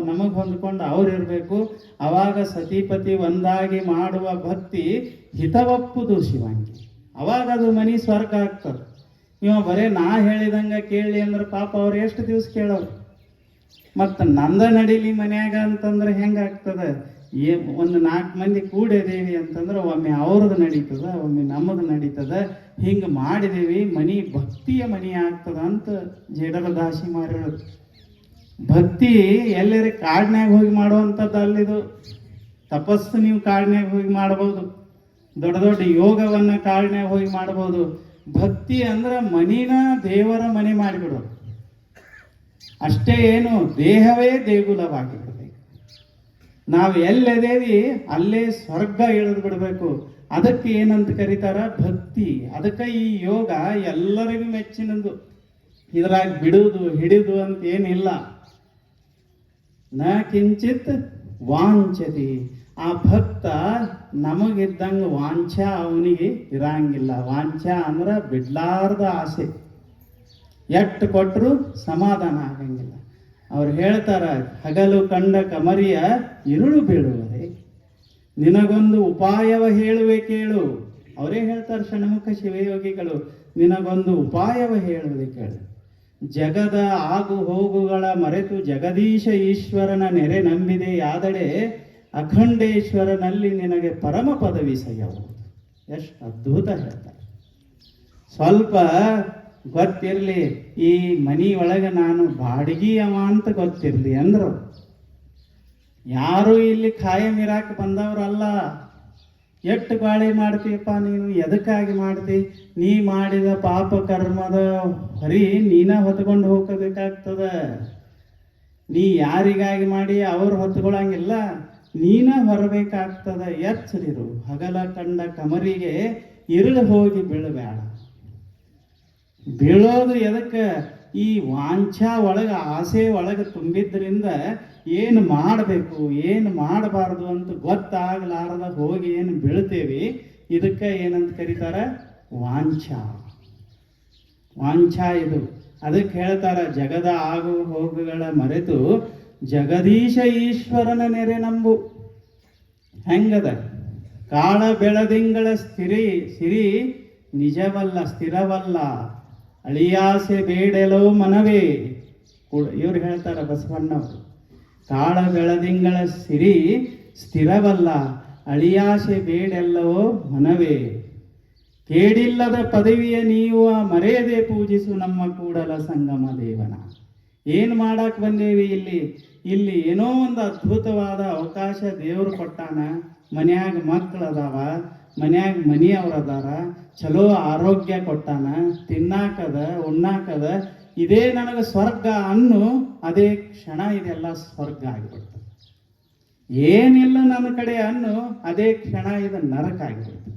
A: ನಮಗೆ ಹೊಂದ್ಕೊಂಡು ಅವ್ರು ಇರಬೇಕು. ಅವಾಗ ಸತಿಪತಿ ಒಂದಾಗಿ ಮಾಡುವ ಭಕ್ತಿ ಹಿತವಪ್ಪುದು ಶಿವಾಂಗಿ. ಅವಾಗ ಅದು ಮನಿ ಸ್ವರ್ಗ ಆಗ್ತದೆ. ಇವ ಬರೇ ನಾ ಹೇಳಿದಂಗ ಕೇಳಿ ಅಂದ್ರೆ ಪಾಪ ಅವ್ರು ಎಷ್ಟು ದಿವಸ ಕೇಳೋರು. ಮತ್ತು ನಂದ ನಡೀಲಿ ಮನ್ಯಾಗ ಅಂತಂದ್ರೆ ಹೆಂಗಾಗ್ತದೆ? ಒಂದು 4 ಮಂದಿ ಕೂಡಿದೇವಿ ಅಂತಂದ್ರೆ ಒಮ್ಮೆ ಅವ್ರದ್ದು ನಡೀತದ, ಒಮ್ಮೆ ನಮ್ಮದು ನಡೀತದ. ಹಿಂಗೆ ಮಾಡಿದೇವಿ, ಮನಿ ಭಕ್ತಿಯ ಮನಿ ಆಗ್ತದ ಅಂತ ಜೇಡರ ದಾಸಿ ಮಾಡಿರೋದು. ಭಕ್ತಿ ಎಲ್ಲರ ಕಾಡ್ನ್ಯಾಗ ಹೋಗಿ ಮಾಡುವಂಥದ್ದು ಅಲ್ಲಿದು. ತಪಸ್ಸು ನೀವು ಕಾಡ್ನ್ಯಾಗ ಹೋಗಿ ಮಾಡ್ಬೋದು, ದೊಡ್ಡ ದೊಡ್ಡ ಯೋಗವನ್ನ ಕಾಡ್ನ್ಯಾಗ ಹೋಗಿ ಮಾಡ್ಬೋದು. ಭಕ್ತಿ ಅಂದ್ರೆ ಮನಿನ ದೇವರ ಮನೆ ಮಾಡಿಬಿಡೋದು ಅಷ್ಟೇ. ಏನು ದೇಹವೇ ದೇಗುಲವಾಗಿ ಬಿಡಬೇಕು. ನಾವು ಎಲ್ಲದೇವಿ ಅಲ್ಲೇ ಸ್ವರ್ಗ ಇಳಿದು ಬಿಡಬೇಕು. ಅದಕ್ಕೆ ಏನಂತ ಕರೀತಾರ? ಭಕ್ತಿ. ಅದಕ್ಕೆ ಈ ಯೋಗ ಎಲ್ಲರಿಗೂ ಮೆಚ್ಚಿನದು. ಇದ್ರಾಗ ಬಿಡುವುದು ಹಿಡಿದು ಅಂತ ಏನಿಲ್ಲ. ನ ಕಿಂಚಿತ್ ವಾಂಛತಿ. ಆ ಭಕ್ತ ನಮಗಿದ್ದಂಗ ವಾಂಛ ಅವನಿಗೆ ಇರಂಗಿಲ್ಲ. ವಾಂಛ ಅಂದ್ರ ಬಿಡ್ಲಾರ್ದ ಆಸೆ, ಎಟ್ಟು ಕೊಟ್ಟರು ಸಮಾಧಾನ ಆಗಂಗಿಲ್ಲ. ಅವ್ರು ಹೇಳ್ತಾರ, ಹಗಲು ಕಂಡ ಕಮರಿಯ ಇರುಳು ಬೀಳುವರೆ, ನಿನಗೊಂದು ಉಪಾಯವ ಹೇಳುವೆ ಕೇಳು. ಅವರೇ ಹೇಳ್ತಾರೆ ಷಣ್ಮುಖ ಶಿವಯೋಗಿಗಳು, ನಿನಗೊಂದು ಉಪಾಯವ ಹೇಳುವೆ ಕೇಳು. ಜಗದ ಆಗು ಹೋಗುಗಳ ಮರೆತು ಜಗದೀಶ ಈಶ್ವರನ ನೆರೆ ನಂಬಿದೆ ಯಾದಡೆ, ಅಖಂಡೇಶ್ವರನಲ್ಲಿ ನಿನಗೆ ಪರಮ ಪದವಿ ಸಯ್ಯಬಹುದು. ಎಷ್ಟು ಅದ್ಭುತ ಹೇಳ್ತಾರೆ. ಸ್ವಲ್ಪ ಗೊತ್ತಿರಲಿ, ಈ ಮನಿ ಒಳಗೆ ನಾನು ಬಾಡಿಗೆ ಅವ ಅಂತ ಗೊತ್ತಿರಲಿ ಅಂದ್ರು. ಯಾರು ಇಲ್ಲಿ ಖಾಯಂ ಇರಾಕ ಬಂದವ್ರಲ್ಲ. ಎಷ್ಟು ಬಾಳೆ ಮಾಡ್ತೀಯಪ್ಪ ನೀನು, ಎದಕ್ಕಾಗಿ ಮಾಡ್ತಿ? ನೀ ಮಾಡಿದ ಪಾಪ ಕರ್ಮದ ಹೊರಿ ನೀನ ಹೊತ್ಕೊಂಡು ಹೋಗಬೇಕಾಗ್ತದ. ನೀ ಯಾರಿಗಾಗಿ ಮಾಡಿ ಅವ್ರು ಹೊತ್ಕೊಳ್ಳಂಗಿಲ್ಲ, ನೀನ ಹೊರಬೇಕಾಗ್ತದ. ಎಚ್ಚರಿರು. ಹಗಲ ಕಂಡ ಕಮರಿಗೆ ಇರುಳು ಹೋಗಿ ಬೀಳಬೇಡ. ಬೀಳೋದು ಎದಕ್ಕೆ? ಈ ವಾಂಛಾ ಒಳಗೆ, ಆಸೆ ಒಳಗೆ ತುಂಬಿದ್ರಿಂದ ಏನು ಮಾಡಬೇಕು ಏನು ಮಾಡಬಾರ್ದು ಅಂತ ಗೊತ್ತಾಗಲಾರದ ಹೋಗಿ ಏನು ಬೀಳ್ತೇವಿ. ಇದಕ್ಕೆ ಏನಂತ ಕರೀತಾರ? ವಾಂಛಾ. ವಾಂಛಾ ಇದು. ಅದಕ್ಕೆ ಹೇಳ್ತಾರ, ಜಗದ ಆಗು ಹೋಗುಗಳ ಮರೆತು ಜಗದೀಶ ಈಶ್ವರನ ನೆರೆ ನಂಬು. ಹೆಂಗದ? ಕಾಳ ಬೆಳದಿಂಗಳ ಸಿರಿ ನಿಜವಲ್ಲ ಸ್ಥಿರವಲ್ಲ, ಅಳಿಯಾಸೆ ಬೇಡೆಲೋ ಮನವೇ. ಇವ್ರು ಹೇಳ್ತಾರ ಬಸವಣ್ಣವರು, ಕಾಳ ಬೆಳದಿಂಗಳ ಸಿರಿ ಸ್ಥಿರವಲ್ಲ, ಅಳಿಯಾಸೆ ಬೇಡೆಲ್ಲವೋ ಮನವೇ. ಕೇಡಿಲ್ಲದ ಪದವಿಯ ನೀವು ಮರೆಯದೆ ಪೂಜಿಸು ನಮ್ಮ ಕೂಡಲ ಸಂಗಮ ದೇವನ. ಏನು ಮಾಡಕ್ ಬಂದೇವಿ ಇಲ್ಲಿ ಏನೋ ಒಂದು ಅದ್ಭುತವಾದ ಅವಕಾಶ ದೇವರು ಕೊಟ್ಟಾನ. ಮನ್ಯಾಗ ಮಕ್ಕಳದಾವ, ಮನ್ಯಾಗ ಮನಿಯವ್ರದಾರ, ಚಲೋ ಆರೋಗ್ಯ ಕೊಟ್ಟಾನ, ತಿನ್ನಾಕದ ಉಣ್ಣಾಕದ. ಇದೇ ನನಗೆ ಸ್ವರ್ಗ ಅನ್ನು ಅದೇ ಕ್ಷಣ ಇದೆಲ್ಲ ಸ್ವರ್ಗ ಆಗಿಬಿಡ್ತದೆ. ಏನಿಲ್ಲ ನನ್ನ ಕಡೆ ಅನ್ನು ಅದೇ ಕ್ಷಣ ಇದು ನರಕ ಆಗಿಬಿಡ್ತದೆ.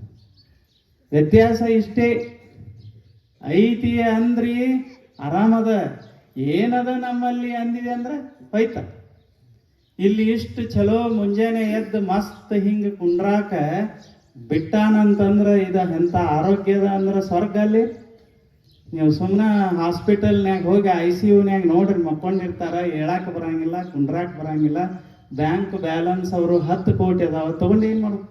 A: ವ್ಯತ್ಯಾಸ ಇಷ್ಟೇ. ಐತಿ ಅಂದ್ರಿ ಆರಾಮದ, ಏನದ ನಮ್ಮಲ್ಲಿ ಅಂದಿದೆ ಅಂದ್ರೆ ಹೋಯ್ತ. ಇಲ್ಲಿ ಇಷ್ಟು ಚಲೋ ಮುಂಜಾನೆ ಎದ್ದು ಮಸ್ತ್ ಹಿಂಗೆ ಕುಂಡ್ರಾಕ ಬಿಟ್ಟಾನಂತಂದ್ರೆ ಇದು ಎಂಥ ಆರೋಗ್ಯದ ಅಂದ್ರೆ ಸ್ವರ್ಗ ಅಲ್ಲಿ. ನೀವು ಸುಮ್ಮನೆ ಹಾಸ್ಪಿಟಲ್ನ್ಯಾಗ ಹೋಗಿ ICUನ್ಯಾಗ ನೋಡ್ರಿ, ಮಕ್ಕೊಂಡಿರ್ತಾರ, ಹೇಳಾಕ ಬರಂಗಿಲ್ಲ, ಕುಂಡ್ರಾಕ ಬರಂಗಿಲ್ಲ. ಬ್ಯಾಂಕ್ ಬ್ಯಾಲೆನ್ಸ್ ಅವರು 10 ಕೋಟಿ ಅದಾವ, ತಗೊಂಡು ಏನು ಮಾಡೋದು?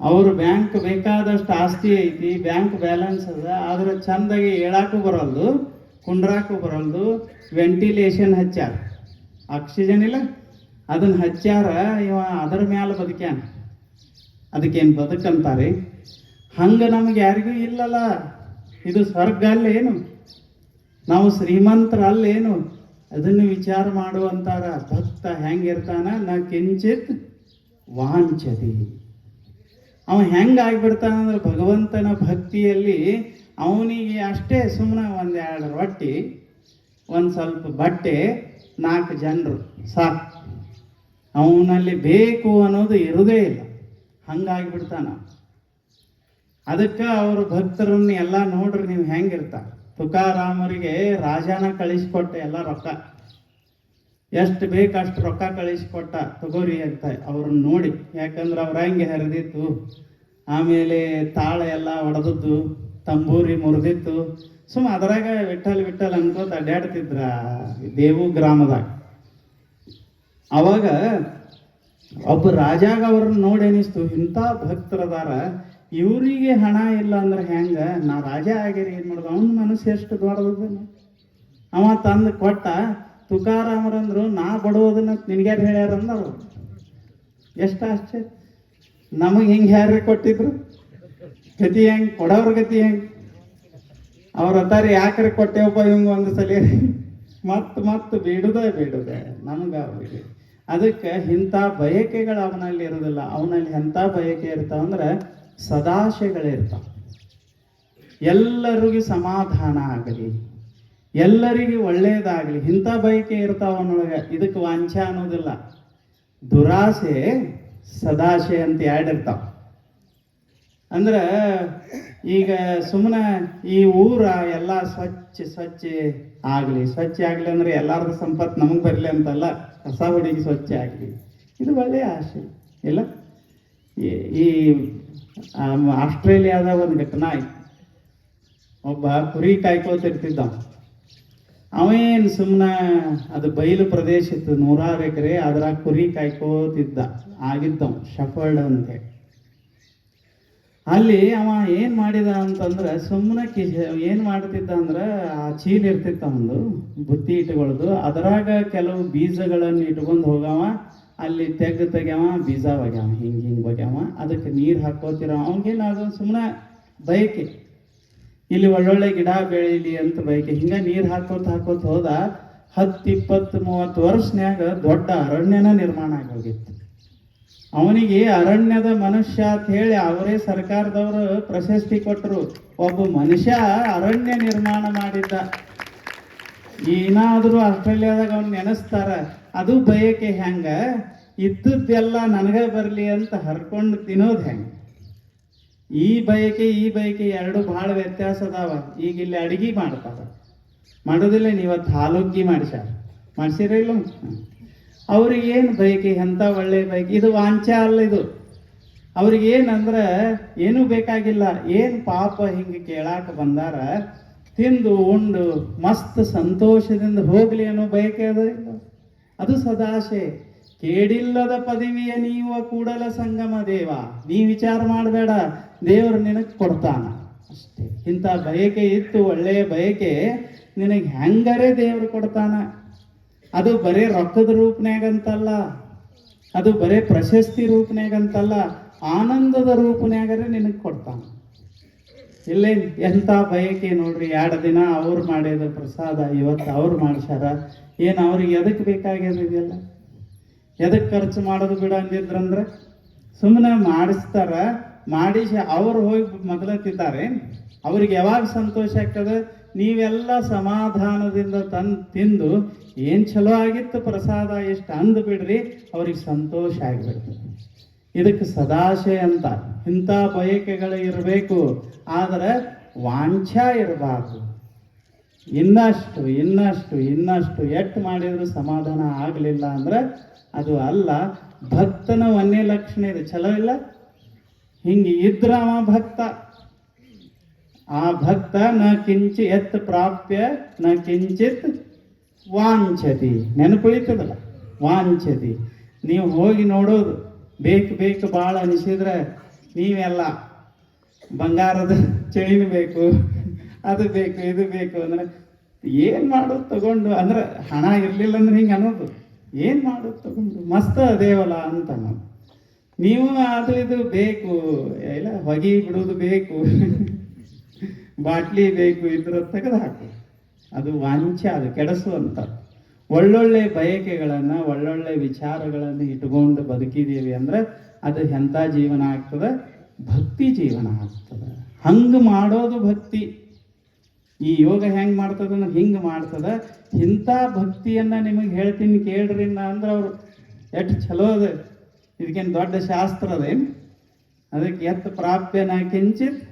A: ಅವರು ಬ್ಯಾಂಕ್ ಬೇಕಾದಷ್ಟು ಆಸ್ತಿ ಐತಿ, ಬ್ಯಾಂಕ್ ಬ್ಯಾಲೆನ್ಸ್ ಅದ, ಆದ್ರೆ ಚಂದಾಗಿ ಹೇಳಾಕು ಬರಲ್ದು, ಕುಂಡ್ರಾಕು ಬರಲ್ದು. ವೆಂಟಿಲೇಷನ್ ಹಚ್ಚಾರ, ಆಕ್ಸಿಜನ್ ಇಲ್ಲ, ಅದನ್ನ ಹಚ್ಚಾರ. ಇವ ಅದರ ಮ್ಯಾಲ ಬದುಕ್ಯಾನ, ಅದಕ್ಕೇನು ಬದುಕಂತಾರೆ? ಹಂಗೆ ನಮಗೆ ಯಾರಿಗೂ ಇಲ್ಲಲ್ಲ. ಇದು ಸ್ವರ್ಗ ಅಲ್ಲೇನು? ನಾವು ಶ್ರೀಮಂತರ ಅಲ್ಲೇನು? ಅದನ್ನು ವಿಚಾರ ಮಾಡುವಂತಾರ. ಭಕ್ತ ಹೆಂಗಿರ್ತಾನ? ನ ಕಿಂಚಿತ್ ವಾಂಛತಿ. ಅವ ಹೆಂಗಾಗ್ಬಿಡ್ತಾನಂದ್ರೆ ಭಗವಂತನ ಭಕ್ತಿಯಲ್ಲಿ ಅವನಿಗೆ ಅಷ್ಟೇ ಸುಮ್ಮನೆ 1-2 ರೊಟ್ಟಿ, ಒಂದು ಸ್ವಲ್ಪ ಬಟ್ಟೆ, 4 ಜನರು ಸಾಕು. ಅವನಲ್ಲಿ ಬೇಕು ಅನ್ನೋದು ಇರುವುದೇ ಇಲ್ಲ, ಹಂಗಾಗಿಬಿಡ್ತಾನ. ಅದಕ್ಕೆ ಅವರು ಭಕ್ತರನ್ನ ಎಲ್ಲ ನೋಡ್ರಿ ನೀವು ಹೆಂಗಿರ್ತಾರೆ. ತುಕಾರಾಮರಿಗೆ ರಾಜನ ಕಳಿಸ್ಕೊಟ್ಟೆ ಎಲ್ಲ ರೊಕ್ಕ, ಎಷ್ಟು ಬೇಕು ಅಷ್ಟು ರೊಕ್ಕ ಕಳಿಸ್ಕೊಟ್ಟ, ತಗೋರಿ ಅಂತ ಅವ್ರನ್ನ ನೋಡಿ. ಯಾಕಂದ್ರೆ ಅವ್ರ ಹಂಗೆ ಹರಿದಿತ್ತು, ಆಮೇಲೆ ತಾಳ ಎಲ್ಲ ಒಡೆದದ್ದು, ತಂಬೂರಿ ಮುರಿದಿತ್ತು. ಅದರಾಗ ವಿಠಲ್ ವಿಠಲ್ ಅನ್ಕೋತ ಅಡ್ಡಾಡ್ತಿದ್ರ ದೇವು ಗ್ರಾಮದಾಗ. ಅವಾಗ ಒಬ್ಬ ರಾಜಾಗ ಅವ್ರನ್ನ ನೋಡಿ ಅನಿಸ್ತು, ಇಂಥ ಭಕ್ತರದಾರ, ಇವರಿಗೆ ಹಣ ಇಲ್ಲ ಅಂದ್ರೆ ಹೆಂಗ? ನಾ ರಾಜ ಆಗಿರಿ ಏನು ಮಾಡೋದು? ಅವನ ಮನಸ್ಸು ಎಷ್ಟು ದೊಡ್ಡದ. ಅವ ತಂದು ಕೊಟ್ಟ. ತುಕಾರಾಮರಂದ್ರು, ನಾ ಬಡೋದನ್ನ ನಿನ್ಗ್ಯಾರು ಹೇಳ್ಯಾರಂದವ್ರು. ಎಷ್ಟು ಆಶ್ಚರ್ಯ! ನಮಗೆ ಹಿಂಗೆ ಯಾರು ಕೊಟ್ಟಿದ್ರು? ಗತಿ ಹೆಂಗೆ? ಕೊಡೋರ ಗತಿ ಹೆಂಗೆ? ಅವ್ರ ಹತ್ತಾರ ಯಾಕ್ರೆ ಕೊಟ್ಟೆವಪ್ಪ ಹಿಂಗೆ ಒಂದು ಸಲ ಮತ್ತೆ ಬೇಡುದೆ ನಮ್ಗೆ ಅವ್ರಿಗೆ. ಅದಕ್ಕೆ ಇಂಥ ಬಯಕೆಗಳು ಅವನಲ್ಲಿ ಇರೋದಿಲ್ಲ. ಅವನಲ್ಲಿ ಎಂಥ ಬಯಕೆ ಇರ್ತಾವಂದ್ರೆ ಸದಾಶೆಗಳಿರ್ತಾವ. ಎಲ್ಲರಿಗೂ ಸಮಾಧಾನ ಆಗಲಿ, ಎಲ್ಲರಿಗೂ ಒಳ್ಳೇದಾಗಲಿ, ಇಂಥ ಬಯಕೆ ಇರ್ತಾವ ಅವನೊಳಗೆ. ಇದಕ್ಕೆ ವಾಂಛ ಅನ್ನೋದಿಲ್ಲ. ದುರಾಸೆ ಸದಾಶೆ ಅಂತ 2 ಇರ್ತಾವ. ಅಂದ್ರೆ ಈಗ ಸುಮ್ಮನೆ ಈ ಊರ ಎಲ್ಲ ಸ್ವಚ್ಛ ಆಗಲಿ, ಸ್ವಚ್ಛ ಆಗಲಿ ಅಂದ್ರೆ ಎಲ್ಲಾರ್ದು ಸಂಪತ್ತು ನಮಗೆ ಬರಲಿ ಅಂತಲ್ಲ, ಕಸ ಹುಡುಗಿ ಸ್ವಚ್ಛ ಆಗಲಿ, ಇದು ಒಳ್ಳೆಯ ಆಸೆ ಇಲ್ಲ. ಈ ಆಸ್ಟ್ರೇಲಿಯಾದ ಒಂದು ಘಟನಾ ಆಯ್ತು. ಒಬ್ಬ ಕುರಿ ಕಾಯ್ಕೋತಿರ್ತಿದ್ದ. ಅವೇನು ಸುಮ್ಮನೆ ಅದು ಬಯಲು ಪ್ರದೇಶ ಇತ್ತು, 100 ಎಕರೆ, ಅದ್ರಾಗ ಕುರಿ ಕಾಯ್ಕೋತಿದ್ದ ಆಗಿದ್ದವ, ಶಫರ್ಡ್ ಅಂತೇಳಿ. ಅಲ್ಲಿ ಅವ ಏನು ಮಾಡಿದ ಅಂತಂದ್ರೆ ಸುಮ್ಮನೆ ಏನು ಮಾಡ್ತಿದ್ದ ಅಂದ್ರೆ, ಆ ಚೀಲ ಇರ್ತಿತ್ತ ಒಂದು ಬುತ್ತಿ ಇಟ್ಕೊಳ್ದು, ಅದರಾಗ ಕೆಲವು ಬೀಜಗಳನ್ನು ಇಟ್ಕೊಂಡು ಹೋಗವ. ಅಲ್ಲಿ ತೆಗ್ಯಾವ, ಬೀಜ ಒಗ್ಯಾವ, ಹಿಂಗೆ ಒಗ್ಯಾವ. ಅದಕ್ಕೆ ನೀರು ಹಾಕೋತಿರ. ಅವನಿಗೇನು ಅದು ಸುಮ್ಮನೆ ಬಯಕೆ, ಇಲ್ಲಿ ಒಳ್ಳೊಳ್ಳೆ ಗಿಡ ಬೆಳೀಲಿ ಅಂತ ಬಯಕೆ. ಹಿಂಗೆ ನೀರು ಹಾಕೋತ ಹೋದ. 10, 20, 30 ವರ್ಷನ್ಯಾಗ ದೊಡ್ಡ ಅರಣ್ಯನ ನಿರ್ಮಾಣ ಆಗೋಗಿತ್ತು. ಅವನಿಗೆ ಅರಣ್ಯದ ಮನುಷ್ಯ ಅಂತ ಹೇಳಿ ಅವರೇ ಸರ್ಕಾರದವರು ಪ್ರಶಸ್ತಿ ಕೊಟ್ಟರು. ಒಬ್ಬ ಮನುಷ್ಯ ಅರಣ್ಯ ನಿರ್ಮಾಣ ಮಾಡಿದ್ದ. ಏನಾದರೂ ಆಸ್ಟ್ರೇಲಿಯಾದಾಗ ಅವ್ನು ನೆನೆಸ್ತಾರ. ಅದು ಬಯಕೆ ಹೆಂಗ? ಇದ್ದದ್ದೆಲ್ಲ ನನಗೆ ಬರಲಿ ಅಂತ ಹರ್ಕೊಂಡು ತಿನ್ನೋದು ಹೆಂಗೆ? ಈ ಬಯಕೆ 2 ಭಾಳ ವ್ಯತ್ಯಾಸ ಅದಾವ. ಈಗ ಇಲ್ಲಿ ಅಡಿಗೆ ಮಾಡ್ತಾರ, ಮಾಡೋದಿಲ್ಲ. ನೀವತ್ತು ಹಾಲುಗ್ಗಿ ಮಾಡಿಸಿರ ಇಲ್ಲ? ಅವ್ರಿಗೇನು ಬಯಕೆ? ಎಂಥ ಒಳ್ಳೆ ಬಯಕೆ. ಇದು ವಾಂಛ ಅಲ್ಲ. ಇದು ಅವ್ರಿಗೇನಂದ್ರೆ ಏನೂ ಬೇಕಾಗಿಲ್ಲ. ಏನು ಪಾಪ ಹಿಂಗೆ ಕೇಳಾಕ ಬಂದಾರ, ತಿಂದು ಉಂಡು ಮಸ್ತ್ ಸಂತೋಷದಿಂದ ಹೋಗ್ಲಿ ಅನ್ನೋ ಬಯಕೆ ಅದ. ಅದು ಸದಾಶೆ. ಕೇಡಿಲ್ಲದ ಪದವಿಯ ನೀವ ಕೂಡಲ ಸಂಗಮ ದೇವ. ನೀ ವಿಚಾರ ಮಾಡಬೇಡ, ದೇವರು ನಿನಗೆ ಕೊಡ್ತಾನ ಅಷ್ಟೇ. ಇಂಥ ಬಯಕೆ ಇತ್ತು, ಒಳ್ಳೆಯ ಬಯಕೆ, ನಿನಗೆ ಹೆಂಗರೇ ದೇವರು ಕೊಡ್ತಾನ. ಅದು ಬರೇ ರೊಕ್ಕದ ರೂಪನ್ಯಾಗಂತಲ್ಲ, ಅದು ಬರೇ ಪ್ರಶಸ್ತಿ ರೂಪನ್ಯಾಗಂತಲ್ಲ, ಆನಂದದ ರೂಪನ್ಯಾಗರೇ ನಿನಗೆ ಕೊಡ್ತಾನ. ಇಲ್ಲೇನು ಎಂಥ ಬಯಕೆ ನೋಡ್ರಿ. 2 ದಿನ ಅವ್ರು ಮಾಡಿದ ಪ್ರಸಾದ ಇವತ್ತು ಅವ್ರು ಮಾಡಿಸ್ಯಾರ. ಏನು ಅವ್ರಿಗೆ ಎದಕ್ಕೆ ಬೇಕಾಗ್ಯದ? ಇದೆಲ್ಲ ಎದಕ್ಕೆ ಖರ್ಚು ಮಾಡೋದು ಬಿಡ ಅಂದಿದ್ರಂದ್ರೆ ಸುಮ್ಮನೆ ಮಾಡಿಸ್ತಾರ. ಮಾಡಿಸಿ ಅವ್ರು ಹೋಗಿ ಮೊದಲತ್ತಿದ್ದಾರೆ. ಅವ್ರಿಗೆ ಯಾವಾಗ ಸಂತೋಷ ಆಗ್ತದೆ? ನೀವೆಲ್ಲ ಸಮಾಧಾನದಿಂದ ತಿಂದು ಏನು ಚಲೋ ಆಗಿತ್ತು ಪ್ರಸಾದ ಎಷ್ಟು ಅಂದು ಬಿಡ್ರಿ, ಅವ್ರಿಗೆ ಸಂತೋಷ ಆಗಿಬಿಡ್ತದೆ. ಇದಕ್ಕೆ ಸದಾಶೆ ಅಂತ. ಇಂಥ ಬಯಕೆಗಳು ಇರಬೇಕು. ಆದರೆ ವಾಂಛಾ ಇರಬಾರ್ದು. ಇನ್ನಷ್ಟು ಇನ್ನಷ್ಟು ಇನ್ನಷ್ಟು ಎಷ್ಟು ಮಾಡಿದ್ರು ಸಮಾಧಾನ ಆಗಲಿಲ್ಲ ಅಂದ್ರೆ ಅದು ಅಲ್ಲ, ಭಕ್ತನ ಒಂದೇ ಲಕ್ಷಣ ಇದೆ. ಚಲೋ ಇಲ್ಲ? ಹಿಂಗೆ ಇದ್ರ ಅವ ಭಕ್ತ. ಆ ಭಕ್ತ ನ ಕಿಂಚಿ ಎತ್ ಪ್ರಾಪ್ಯ ನ ಕಿಂಚಿತ್ ವಾಂಛತಿ. ನೆನಪುಳಿತದಲ್ಲ, ವಾಂಛತಿ. ನೀವು ಹೋಗಿ ನೋಡೋದು, ಬೇಕು ಬೇಕು ಭಾಳ ಅನಿಸಿದ್ರೆ ನೀವೆಲ್ಲ ಬಂಗಾರದ ಚೈನ್ ಬೇಕು, ಅದು ಬೇಕು, ಇದು ಬೇಕು ಅಂದ್ರೆ ಏನು ಮಾಡೋದು ತಗೊಂಡು, ಅಂದ್ರೆ ಹಣ ಇರಲಿಲ್ಲ ಅಂದ್ರೆ ಹಿಂಗೆ ಅನ್ನೋದು, ಏನು ಮಾಡೋದು ತಗೊಂಡು ಮಸ್ತ್ ಅದೇವಲ್ಲ ಅಂತ ನಾವು. ನೀವು ಅದು ಇದು ಬೇಕು, ಇಲ್ಲ ಹೊಗೆ ಬಿಡೋದು ಬೇಕು, ಬಾಟ್ಲಿ ಬೇಕು, ಇದ್ರ ತೆಗೆದು ಹಾಕು. ಅದು ವಾಂಛ, ಅದು ಕೆಡಿಸುವಂತ. ಒಳ್ಳೊಳ್ಳೆ ಬಯಕೆಗಳನ್ನು, ಒಳ್ಳೊಳ್ಳೆ ವಿಚಾರಗಳನ್ನು ಇಟ್ಕೊಂಡು ಬದುಕಿದ್ದೀವಿ ಅಂದ್ರೆ ಅದು ಎಂಥ ಜೀವನ ಆಗ್ತದೆ? ಭಕ್ತಿ ಜೀವನ ಆಗ್ತದೆ. ಹಂಗೆ ಮಾಡೋದು ಭಕ್ತಿ. ಈ ಯೋಗ ಹೆಂಗೆ ಮಾಡ್ತದ ಅಂದ್ರೆ ಹಿಂಗೆ ಮಾಡ್ತದ. ಇಂಥ ಭಕ್ತಿಯನ್ನು ನಿಮಗೆ ಹೇಳ್ತೀನಿ ಕೇಳ್ರಿ ಅಂದ್ರೆ ಅವ್ರು ಎಷ್ಟು ಚಲೋ ಅದ. ಇದಕ್ಕೇನು ದೊಡ್ಡ ಶಾಸ್ತ್ರ ಅದೇನು? ಅದಕ್ಕೆ ಎತ್ತ ಪ್ರಾಪ್ಯನ ಕಿಂಚಿತ್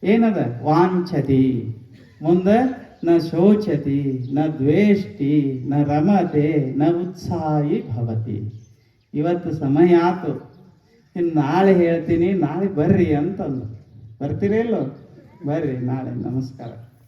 A: ಏನದ? ವಾಂಛತಿ. ಮುಂದೆ ನ ಶೋಚತಿ ನ ದ್ವೇಷ್ಟಿ ನ ರಮತೆ ನ ಉತ್ಸಾಹಿ ಭವತಿ. ಇವತ್ತು ಸಮಯ ಆತು, ಇನ್ನು ನಾಳೆ ಹೇಳ್ತೀನಿ, ನಾಳೆ ಬರ್ರಿ ಅಂತಂದು. ಬರ್ತೀರಿ ಇಲ್ಲೋ? ಬರ್ರಿ ನಾಳೆ. ನಮಸ್ಕಾರ.